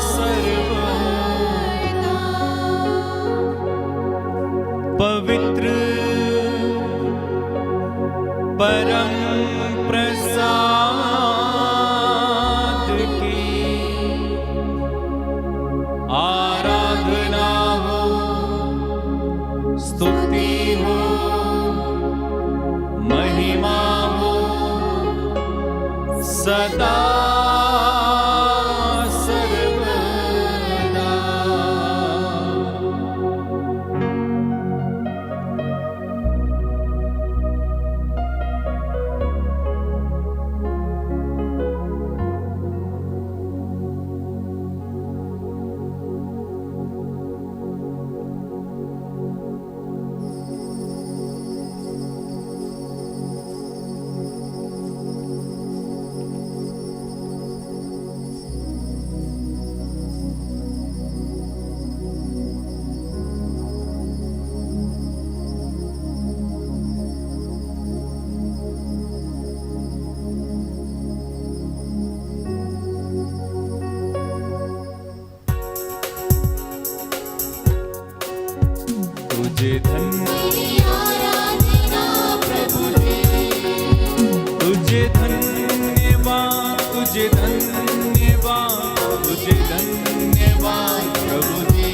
सर्वदा। पवित्र परम प्रसाद की आराधना हो, स्तुति हो, महिमा हो सदा सर्वदा। तुझे धन्यवाद, तुझे धन्यवाद प्रभु जी।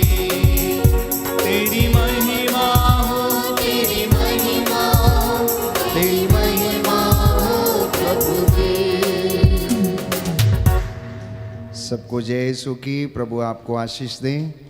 तेरी महिमा हो, तेरी महिमा हो, तेरी महिमा हो प्रभु जी। सबको जय यीशु की। प्रभु आपको आशीष दें।